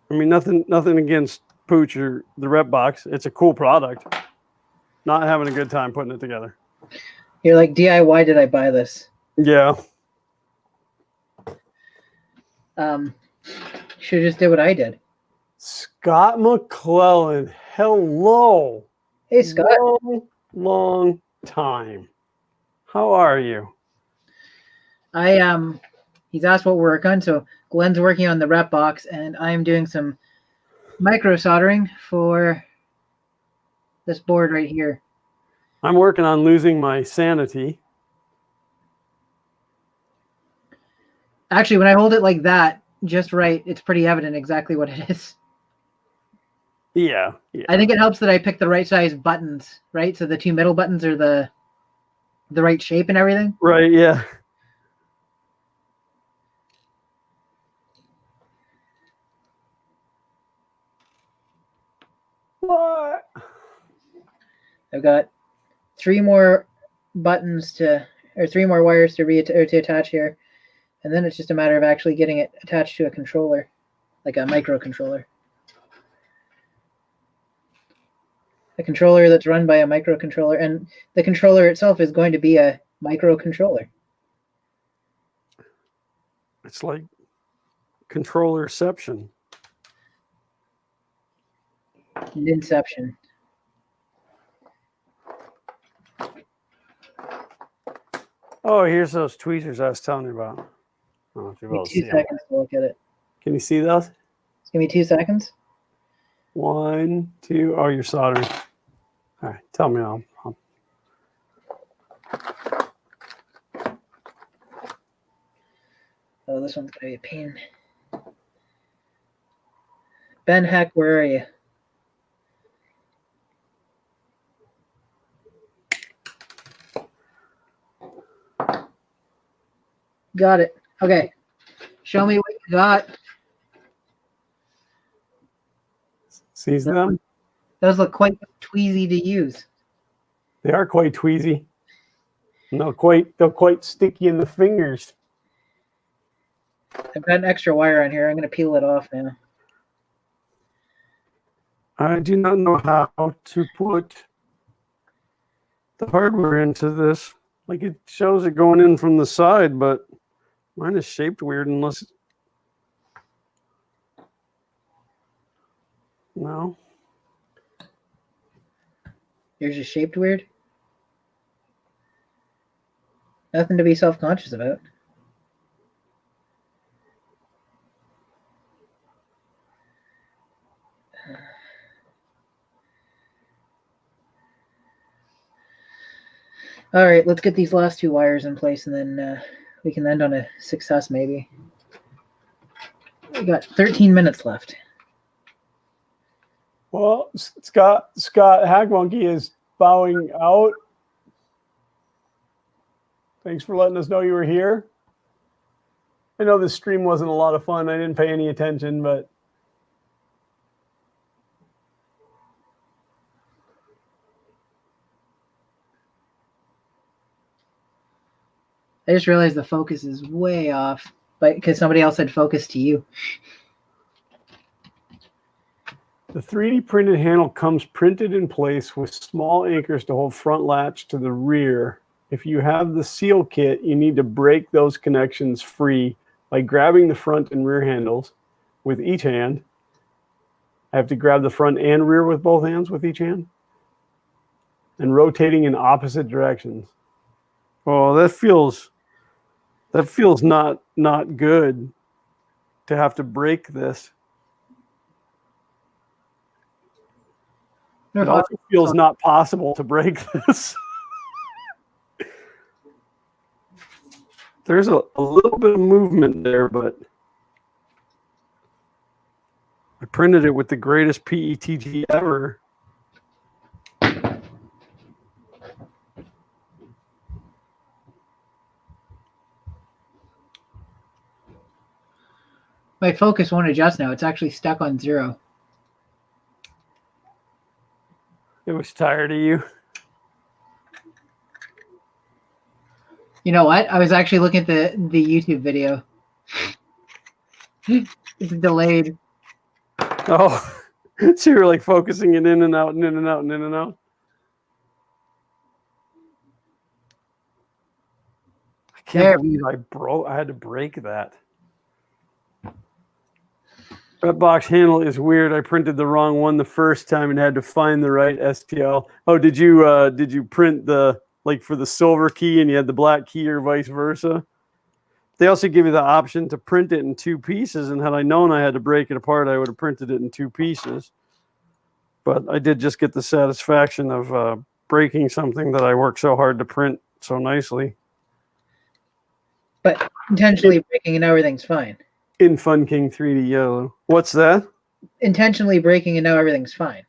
I mean, nothing against Pooch or the rep box. It's a cool product. Not having a good time putting it together. You're like, DIY, did I buy this? Yeah. Should have just did what I did. Scott McClellan. Hello. Hey, Scott. Long time. How are you? He's asked what we're working on, so Glenn's working on the rep box, and I'm doing some micro soldering for this board right here. I'm working on losing my sanity. Actually, when I hold it like that, just right, it's pretty evident exactly what it is. Yeah. I think it helps that I picked the right size buttons, right? So the two middle buttons are the right shape and everything. Right, yeah. What? I've got three more buttons or three more wires to attach here, and then it's just a matter of actually getting it attached to a controller, like a microcontroller. A controller that's run by a microcontroller, and the controller itself is going to be a microcontroller. It's like controllerception. Inception. Oh, here's those tweezers I was telling you about. I don't know if you're able to see 2 seconds to look at it. Can you see those? Give me 2 seconds. 1, 2. Oh, you're soldering. All right, tell me. I'll... Oh, this one's gonna be a pain. Ben Heck, where are you? Got it. Okay. Show me what you got. See them? Those look quite tweezy to use. They are quite tweezy. And they're quite sticky in the fingers. I've got an extra wire on here. I'm going to peel it off now. I do not know how to put the hardware into this. Like, it shows it going in from the side, but mine is shaped weird unless... No. Yours is shaped weird? Nothing to be self-conscious about. All right, let's get these last 2 wires in place, and then we can end on a success, maybe. We got 13 minutes left. Well, Scott Hackmonkey is bowing out. Thanks for letting us know you were here. I know this stream wasn't a lot of fun. I didn't pay any attention, but I just realized the focus is way off, but because somebody else said focus to you. the 3D printed handle comes printed in place with small anchors to hold front latch to the rear. If you have the seal kit, you need to break those connections free by grabbing the front and rear handles with each hand. I have to grab the front and rear with both hands with each hand. And rotating in opposite directions. Oh, that feels not good to have to break this. It also feels not possible to break this. There's a little bit of movement there, but I printed it with the greatest PETG ever. My focus won't adjust now. It's actually stuck on 0. It was tired of you. You know what? I was actually looking at the YouTube video. It's delayed. Oh, so you're like focusing it in and out and in and out and in and out. I can't believe I had to break that. That box handle is weird. I printed the wrong one the first time and had to find the right STL. Oh, did you print the, like, for the silver key and you had the black key, or vice versa? They also give you the option to print it in 2 pieces, and had I known I had to break it apart, I would have printed it in 2 pieces. But I did just get the satisfaction of breaking something that I worked so hard to print so nicely. But intentionally breaking and everything's fine. In Fun King 3D Yellow. What's that? Intentionally breaking and now everything's fine.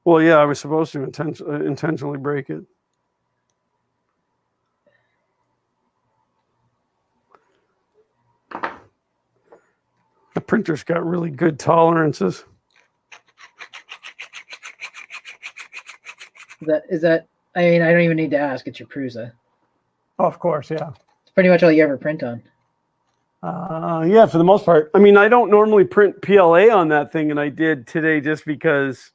Well, yeah, I was supposed to intentionally break it. The printer's got really good tolerances. Is that? I mean, I don't even need to ask. It's your Prusa. Oh, of course, yeah. It's pretty much all you ever print on. Yeah, for the most part. I mean, I don't normally print PLA on that thing, and I did today just because,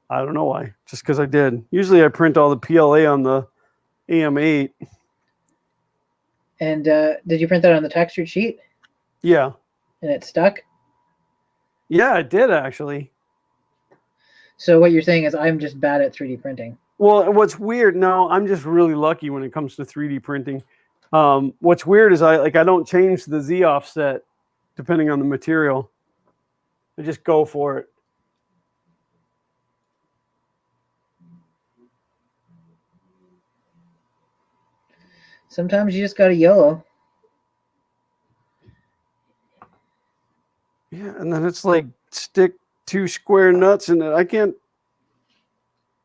I don't know why, just because I did. Usually I print all the PLA on the AM8. And did you print that on the textured sheet? Yeah. And it stuck? Yeah, it did, actually. So what you're saying is I'm just bad at 3D printing. Well, what's weird, no, I'm just really lucky when it comes to 3D printing. What's weird is I don't change the Z offset depending on the material. I just go for it. Sometimes you just got to YOLO. Yeah, and then it's like stick 2 square nuts in it. I can't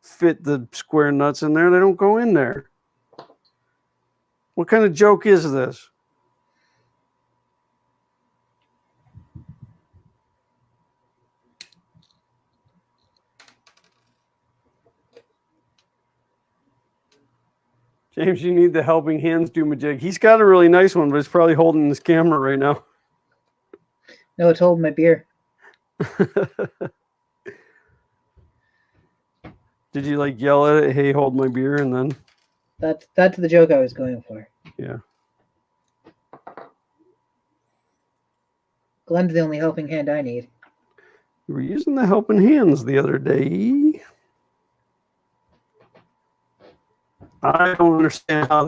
fit the square nuts in there. They don't go in there. What kind of joke is this? James, you need the helping hands doomajig. He's got a really nice one, but it's probably holding his camera right now. No, it's holding my beer. Did you like yell at it, hey, hold my beer, and then? That's the joke I was going for. Yeah. Glenn's the only helping hand I need. We were using the helping hands the other day. I don't understand how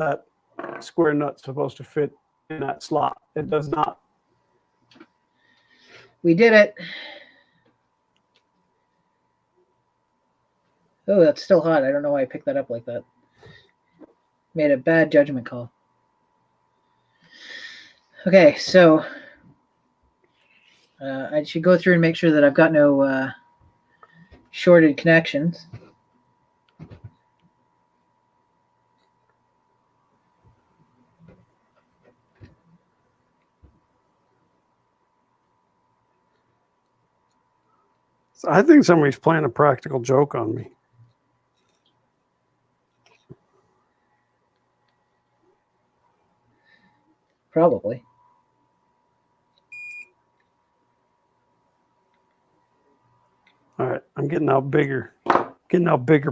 square nut's supposed to fit in that slot. It does not. We did it. Oh, that's still hot. I don't know why I picked that up like that. Made a bad judgment call. Okay, so I should go through and make sure that I've got no shorted connections. So I think somebody's playing a practical joke on me. Probably. All right, I'm getting out bigger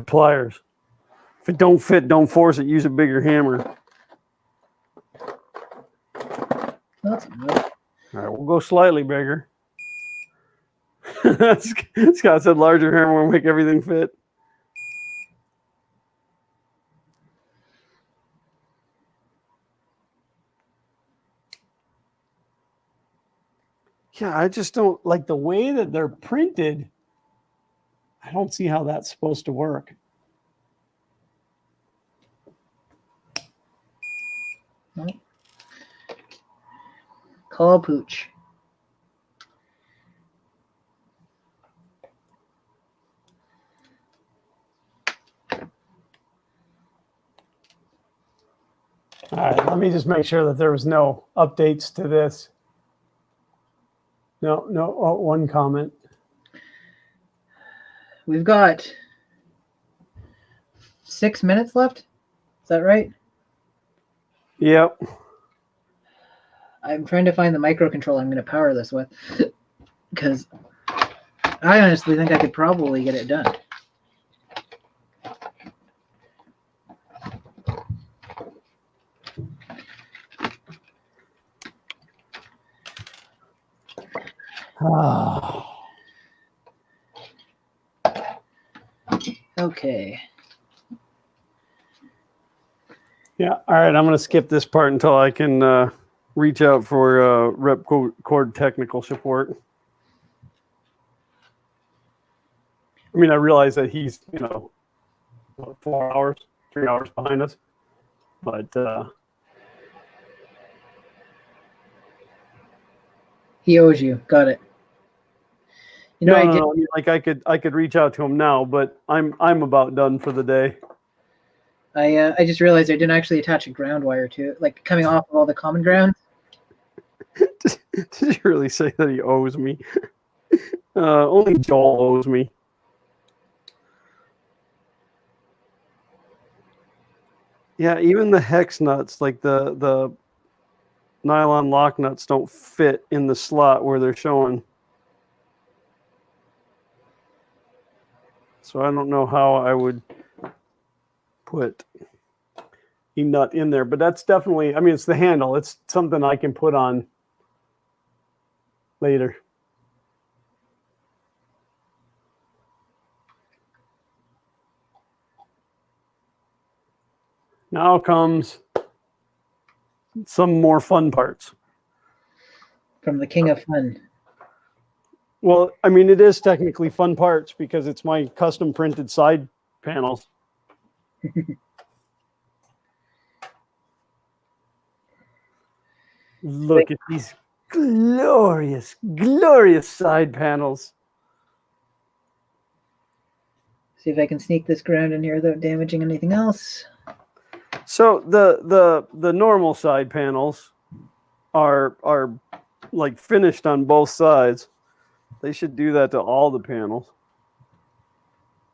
pliers. If it don't fit, don't force it. Use a bigger hammer. That's good. All right, we'll go slightly bigger. Scott said larger hammer will make everything fit. Yeah, I just don't like the way that they're printed. I don't see how that's supposed to work. Nope. Call pooch. All right, let me just make sure that there was no updates to this. No, one comment. We've got 6 minutes left. Is that right? Yep. I'm trying to find the microcontroller I'm going to power this with, because I honestly think I could probably get it done. Okay. Yeah. All right. I'm going to skip this part until I can reach out for rep cord technical support. I mean, I realize that he's, 4 hours, 3 hours behind us, but He owes you. Got it. no, like I could reach out to him now, but I'm about done for the day. I just realized I didn't actually attach a ground wire to it, like coming off of all the common ground. Did you really say that he owes me? Only Joel owes me. Yeah, even the hex nuts, like the nylon lock nuts, don't fit in the slot where they're showing. So I don't know how I would put a nut in there, but that's definitely, I mean, it's the handle. It's something I can put on later. Now comes some more fun parts. From the King of Fun. Well, I mean, it is technically fun parts because it's my custom printed side panels. Look at these glorious, glorious side panels. See if I can sneak this ground in here without damaging anything else. So the normal side panels are like finished on both sides. They should do that to all the panels,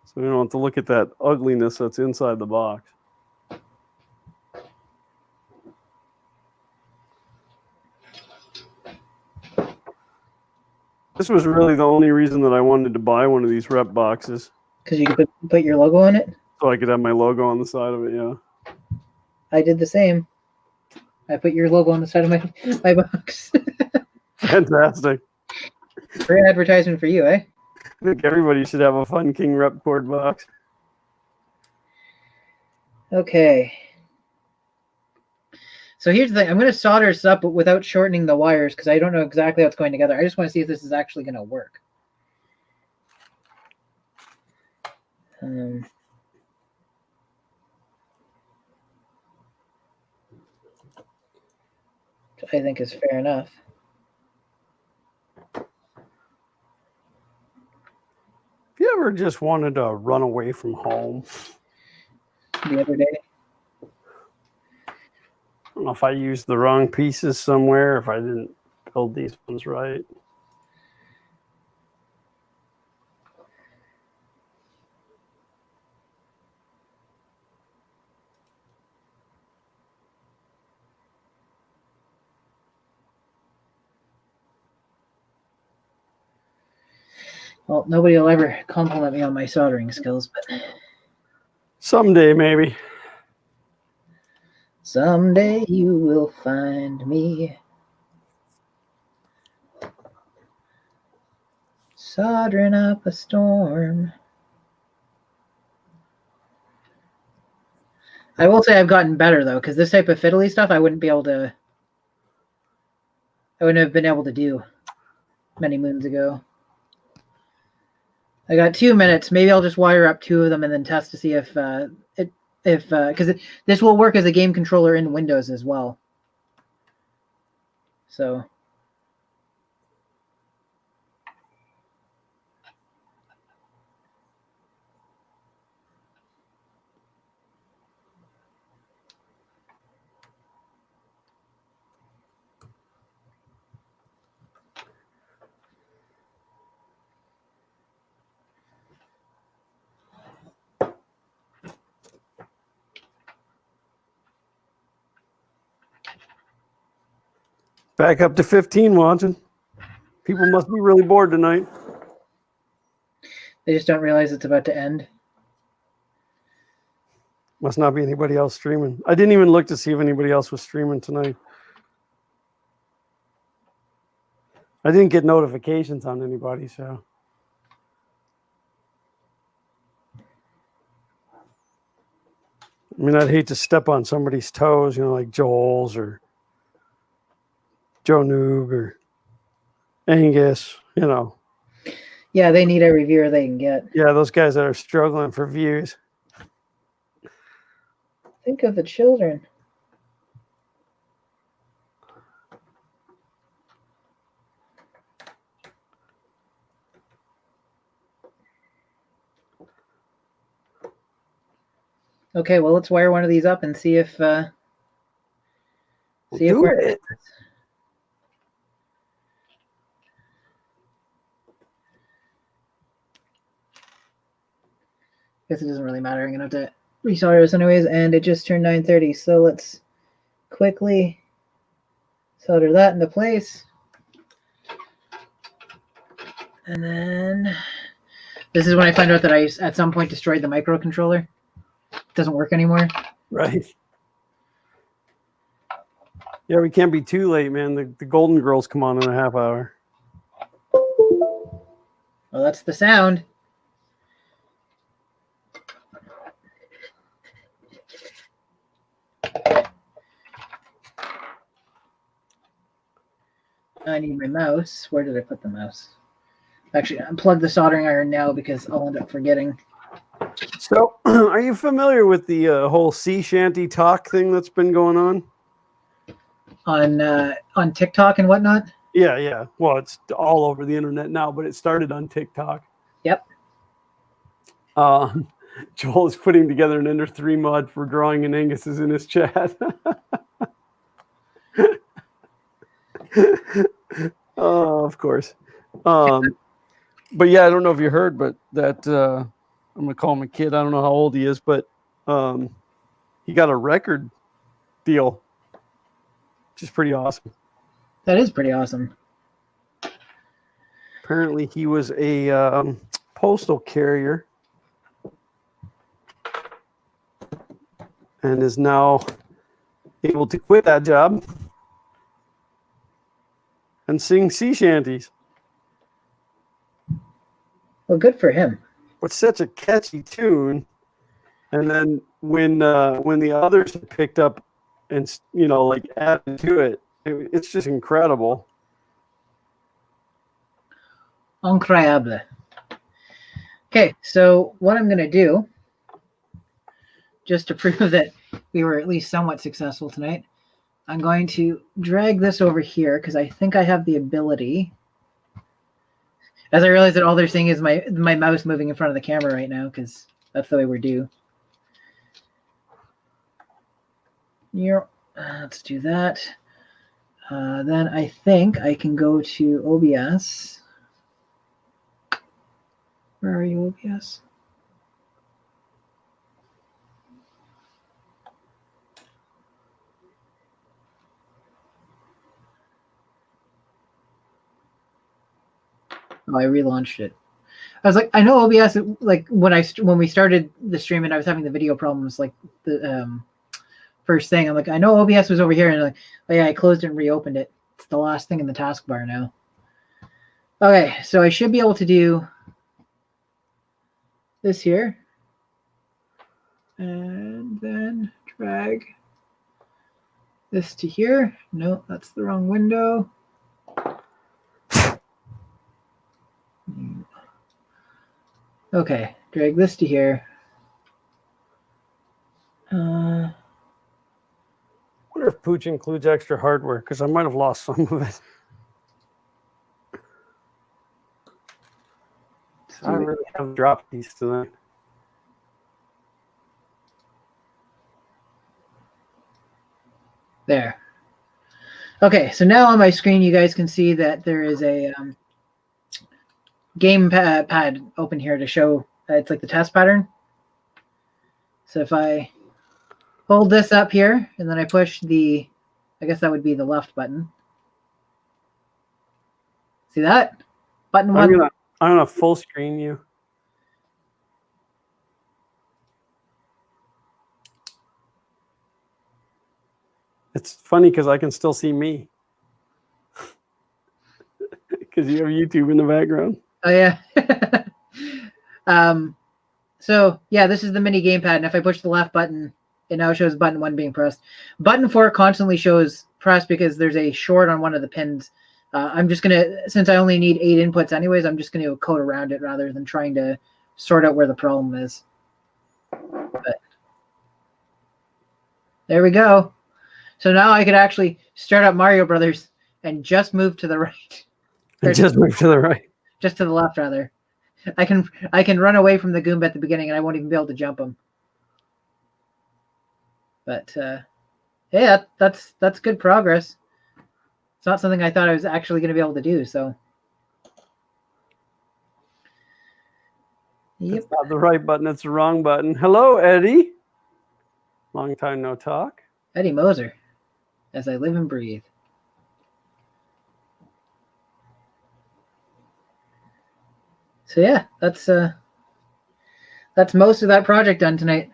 so we don't have to look at that ugliness that's inside the box. This was really the only reason that I wanted to buy one of these rep boxes. Because you could put your logo on it? So I could have my logo on the side of it, yeah. I did the same. I put your logo on the side of my box. Fantastic. Great advertisement for you, eh? I think everybody should have a Fun King rep cord box. Okay. So here's the thing. I'm going to solder this up without shortening the wires because I don't know exactly how it's going together. I just want to see if this is actually going to work. Which I think is fair enough. Have you ever just wanted to run away from home? The other day. I don't know if I used the wrong pieces somewhere, if I didn't build these ones right. Well, nobody will ever compliment me on my soldering skills, but Someday, maybe. someday you will find me soldering up a storm. I will say I've gotten better though, because this type of fiddly stuff I wouldn't have been able to do many moons ago. I got 2 minutes. Maybe I'll just wire up 2 of them and then test to see if because this will work as a game controller in Windows as well. So. Back up to 15 watching. People must be really bored tonight. They just don't realize it's about to end. Must not be anybody else streaming. I didn't even look to see if anybody else was streaming tonight. I didn't get notifications on anybody, so. I mean, I'd hate to step on somebody's toes, like Joel's or Joe Noob or Angus, Yeah, they need every viewer they can get. Yeah, those guys that are struggling for views. Think of the children. Okay, well, let's wire one of these up and see if we're. It. Guess it doesn't really matter. I'm gonna have to resolder this anyways, and it just turned 9:30. So let's quickly solder that into place, and then this is when I find out that I at some point destroyed the microcontroller. It doesn't work anymore. Right. Yeah, we can't be too late, man. The Golden Girls come on in a half hour. Well, that's the sound. I need my mouse. Where did I put the mouse? Actually, unplug the soldering iron now because I'll end up forgetting. So, are you familiar with the whole sea shanty talk thing that's been going on? On TikTok and whatnot? Yeah. Well, it's all over the internet now, but it started on TikTok. Yep. Joel is putting together an Ender 3 mod for drawing, and Angus is in his chat. Oh, of course. But yeah, I don't know if you heard, but that I'm gonna call him a kid. I don't know how old he is, but he got a record deal, which is pretty awesome. That is pretty awesome. Apparently, he was a postal carrier and is now able to quit that job and sing sea shanties. Well, good for him. But such a catchy tune. And then when the others picked up and like added to it. It's just incredible. Incroyable. Okay, so what I'm going to do, just to prove that we were at least somewhat successful tonight, I'm going to drag this over here because I think I have the ability. As I realize that all they're seeing is my mouse moving in front of the camera right now because that's the way we're due. Yeah, let's do that. Then I think I can go to OBS. Where are you, OBS? Oh, I relaunched it. I was like, I know OBS. Like when we started the stream and I was having the video problems, like the first thing, I'm like, I know OBS was over here, and like, oh yeah, I closed it and reopened it. It's the last thing in the taskbar now. Okay, so I should be able to do this here, and then drag this to here. No, that's the wrong window. Okay, drag this to here. I wonder if Pooch includes extra hardware, because I might have lost some of it. I really have dropped these tonight. There. Okay, so now on my screen, you guys can see that there is a game pad open here to show it's like the test pattern. So if I hold this up here and then I push the, I guess that would be the left button. See that? Button one. I'm gonna full screen you. It's funny because I can still see me. Because you have YouTube in the background. Oh yeah. So yeah, this is the mini gamepad, and if I push the left button, it now shows button 1 being pressed. Button 4 constantly shows pressed because there's a short on one of the pins. I'm just gonna, since I only need 8 inputs anyways, I'm just gonna code around it rather than trying to sort out where the problem is. But there we go. So now I could actually start up Mario Brothers and just move to the right. And just move to the right. Just to the left, rather. I can run away from the Goomba at the beginning, and I won't even be able to jump him. But yeah, that's good progress. It's not something I thought I was actually going to be able to do. So, yep. It's not the right button; it's the wrong button. Hello, Eddie. Long time no talk. Eddie Moser, as I live and breathe. So yeah, that's most of that project done tonight.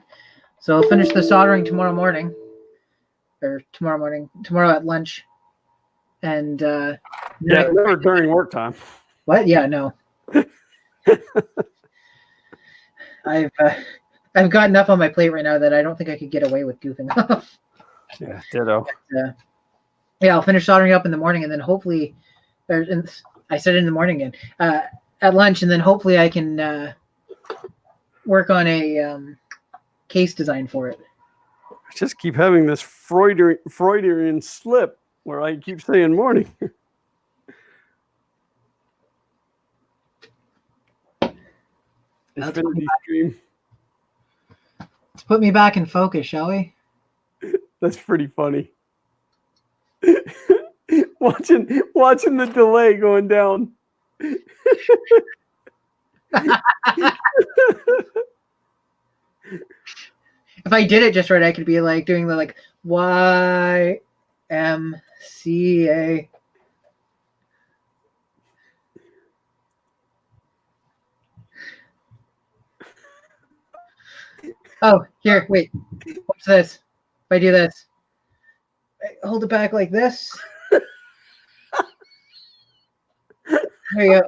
So I'll finish the soldering tomorrow morning, tomorrow at lunch, and yeah, never during work time. What? Yeah, no. I've got enough on my plate right now that I don't think I could get away with goofing off. Yeah, ditto. But, yeah, I'll finish soldering up in the morning, and then hopefully, I said in the morning again. At lunch, and then hopefully I can work on a case design for it. I just keep having this Freudian slip where I keep saying morning. Infinity stream. Let's put me back in focus, shall we? That's pretty funny. watching the delay going down. If I did it just right, I could be like doing the like YMCA. Oh, here, wait. Watch this. If I do this, I hold it back like this. There you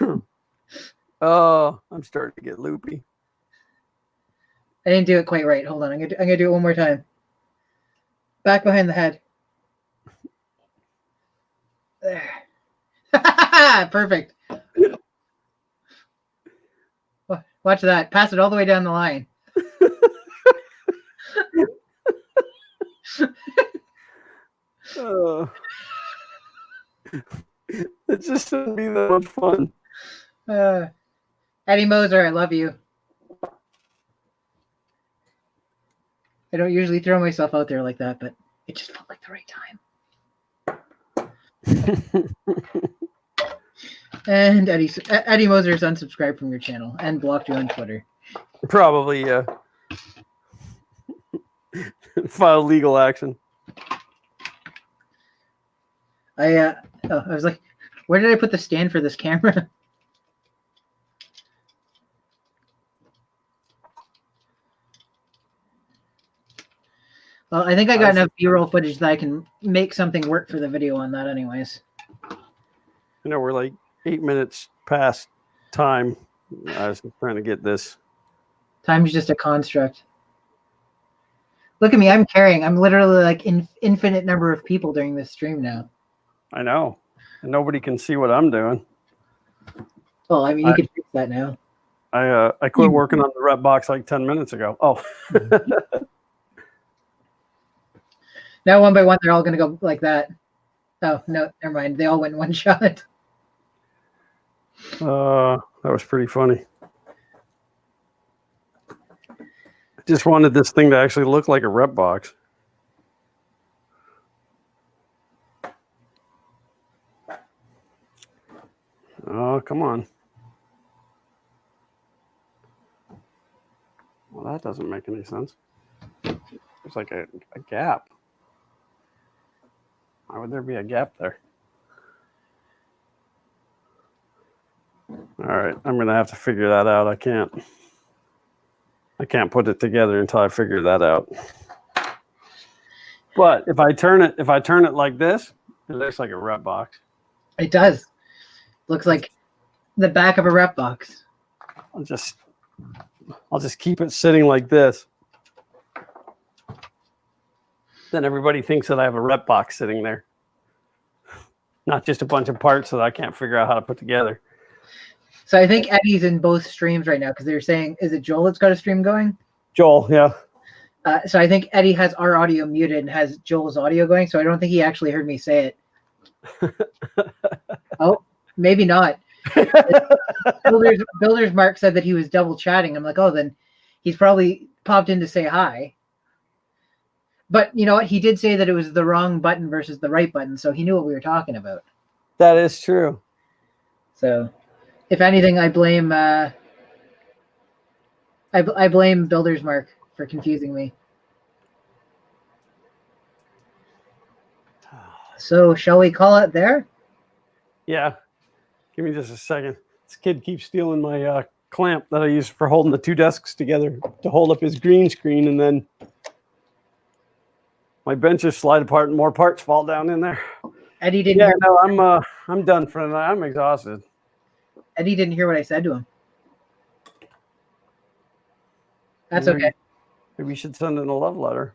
go. Oh, I'm starting to get loopy. I didn't do it quite right. Hold on. I'm gonna do it one more time. Back behind the head. There. Perfect. Watch that. Pass it all the way down the line. It just shouldn't be that much fun. Eddie Moser, I love you. I don't usually throw myself out there like that, but it just felt like the right time. And Eddie Moser is unsubscribed from your channel and blocked you on Twitter. Probably, yeah. File legal action. I was like, where did I put the stand for this camera? Well, I think I got enough B-roll footage that I can make something work for the video on that anyways. You know, we're like 8 minutes past time. I was trying to get this. Time's just a construct. Look at me, I'm carrying. I'm literally like infinite number of people during this stream now. I know. And nobody can see what I'm doing. Well, I mean, you can fix that now. I quit working on the rep box like 10 minutes ago. Oh. Now one by one, they're all going to go like that. Oh, no, never mind. They all went one shot. That was pretty funny. I just wanted this thing to actually look like a rep box. Oh, come on. Well, that doesn't make any sense. There's like a gap. Why would there be a gap there? All right, I'm gonna have to figure that out. I can't put it together until I figure that out. But if I turn it like this, it looks like a rep box. It does. Looks like the back of a rep box. I'll just keep it sitting like this. Then everybody thinks that I have a rep box sitting there. Not just a bunch of parts that I can't figure out how to put together. So I think Eddie's in both streams right now because they're saying, is it Joel that's got a stream going? Joel, yeah. So I think Eddie has our audio muted and has Joel's audio going. So I don't think he actually heard me say it. Oh, maybe not. Builders Mark said that he was double chatting. I'm like, oh, then he's probably popped in to say hi. But you know what? He did say that it was the wrong button versus the right button, so he knew what we were talking about. That is true. So, if anything, I blame I blame Builders Mark for confusing me. So, shall we call it there? Yeah. Give me just a second. This kid keeps stealing my clamp that I use for holding the two desks together to hold up his green screen, and then my benches slide apart and more parts fall down in there. Eddie didn't. Yeah, no, I'm done for the night. I'm exhausted. Eddie didn't hear what I said to him. That's okay. Maybe we should send in a love letter.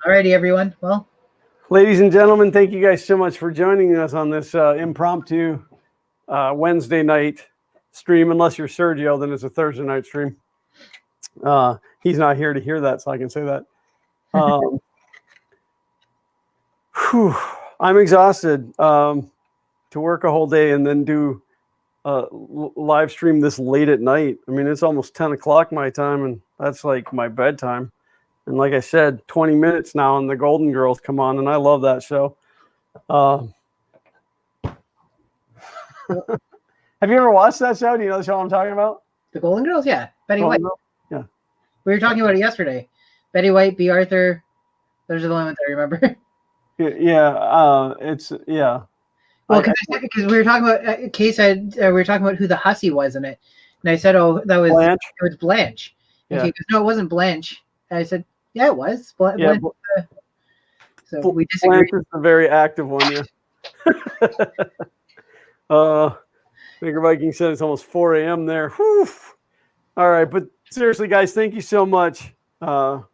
Alrighty, everyone. Well, ladies and gentlemen, thank you guys so much for joining us on this impromptu Wednesday night stream. Unless you're Sergio, then it's a Thursday night stream. He's not here to hear that, so I can say that. I'm exhausted to work a whole day and then do live stream this late at night. I mean, it's almost 10 o'clock my time, and that's like my bedtime. And like I said, 20 minutes now, and the Golden Girls come on, and I love that show. Have you ever watched that show? Do you know the show I'm talking about? The Golden Girls? Yeah. Betty White. Yeah. We were talking about it yesterday. Betty White, B. Arthur. Those are the only ones I remember. Yeah. Well, because we were talking about Kay said we were talking about who the hussy was in it, and I said, "Oh, that was Blanche." It was Blanche." And Yeah. she goes, "No, it wasn't Blanche." And I said, "Yeah, it was." Blanche. So we disagreed. Blanche is a very active one. Yeah. Baker Viking said it's almost 4 a.m. there. Whew. All right, but seriously, guys, thank you so much for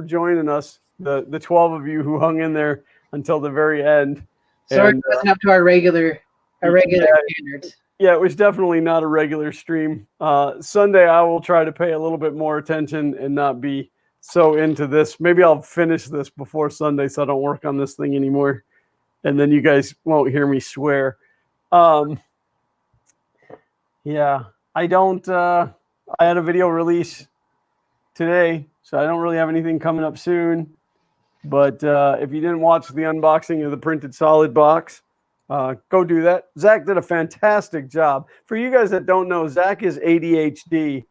joining us. The 12 of you who hung in there until the very end. Sorry, And, it wasn't up to our regular standards. Yeah, it was definitely not a regular stream. Sunday, I will try to pay a little bit more attention and not be so into this. Maybe I'll finish this before Sunday so I don't work on this thing anymore. And then you guys won't hear me swear. Yeah, I don't. I had a video release today, so I don't really have anything coming up soon. But if you didn't watch the unboxing of the printed solid box, go do that. Zach did a fantastic job. For you guys that don't know, Zach is ADHD,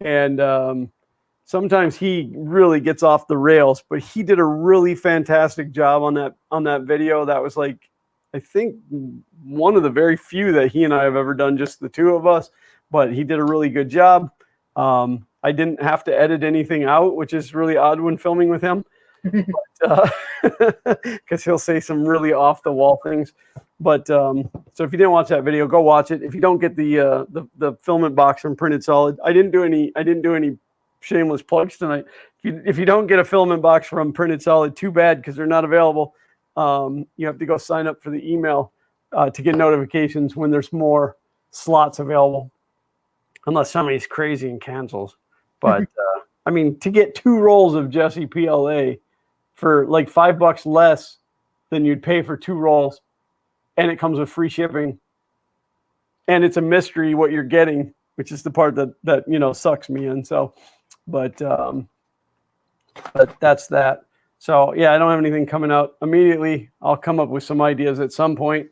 and sometimes he really gets off the rails. But he did a really fantastic job on that video. That was like, I think, one of the very few that he and I have ever done, just the two of us. But he did a really good job. I didn't have to edit anything out, which is really odd when filming with him, because he'll say some really off the wall things. But so if you didn't watch that video, go watch it. If you don't get the filament box from Printed Solid, I didn't do any shameless plugs tonight. If you don't get a filament box from Printed Solid, too bad, because they're not available. You have to go sign up for the email to get notifications when there's more slots available, unless somebody's crazy and cancels. But I mean, to get 2 rolls of Jesse PLA for like $5 less than you'd pay for 2 rolls, and it comes with free shipping, and it's a mystery what you're getting, which is the part that sucks me in. So, but that's that. So yeah, I don't have anything coming out immediately. I'll come up with some ideas at some point.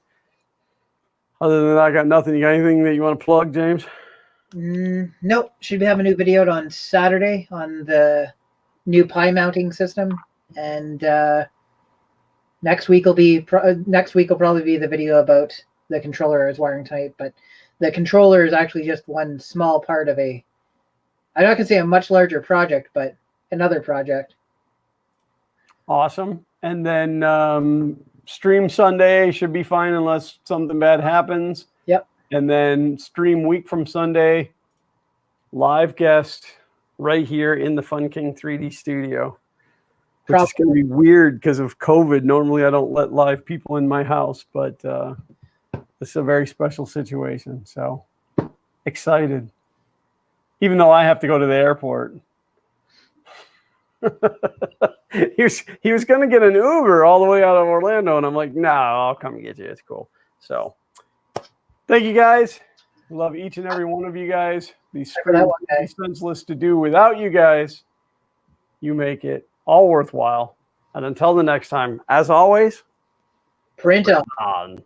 Other than that, I got nothing. You got anything that you want to plug, James? Nope. Should have a new video on Saturday on the new Pi mounting system, and next week will probably be the video about the controller I was wiring tonight. But the controller is actually just one small part of I'm not gonna say a much larger project, but another project. Awesome. And then stream Sunday should be fine unless something bad happens. Yep. And then stream week from Sunday, live guest right here in the Fun King 3D studio. Which is going to be weird because of COVID. Normally I don't let live people in my house, but this is a very special situation. So excited. Even though I have to go to the airport. He was going to get an Uber all the way out of Orlando, and I'm like, no, I'll come get you. It's cool. So thank you, guys. Love each and every one of you guys. These streams would be senseless to do without you guys. You make it all worthwhile. And until the next time, as always, print on.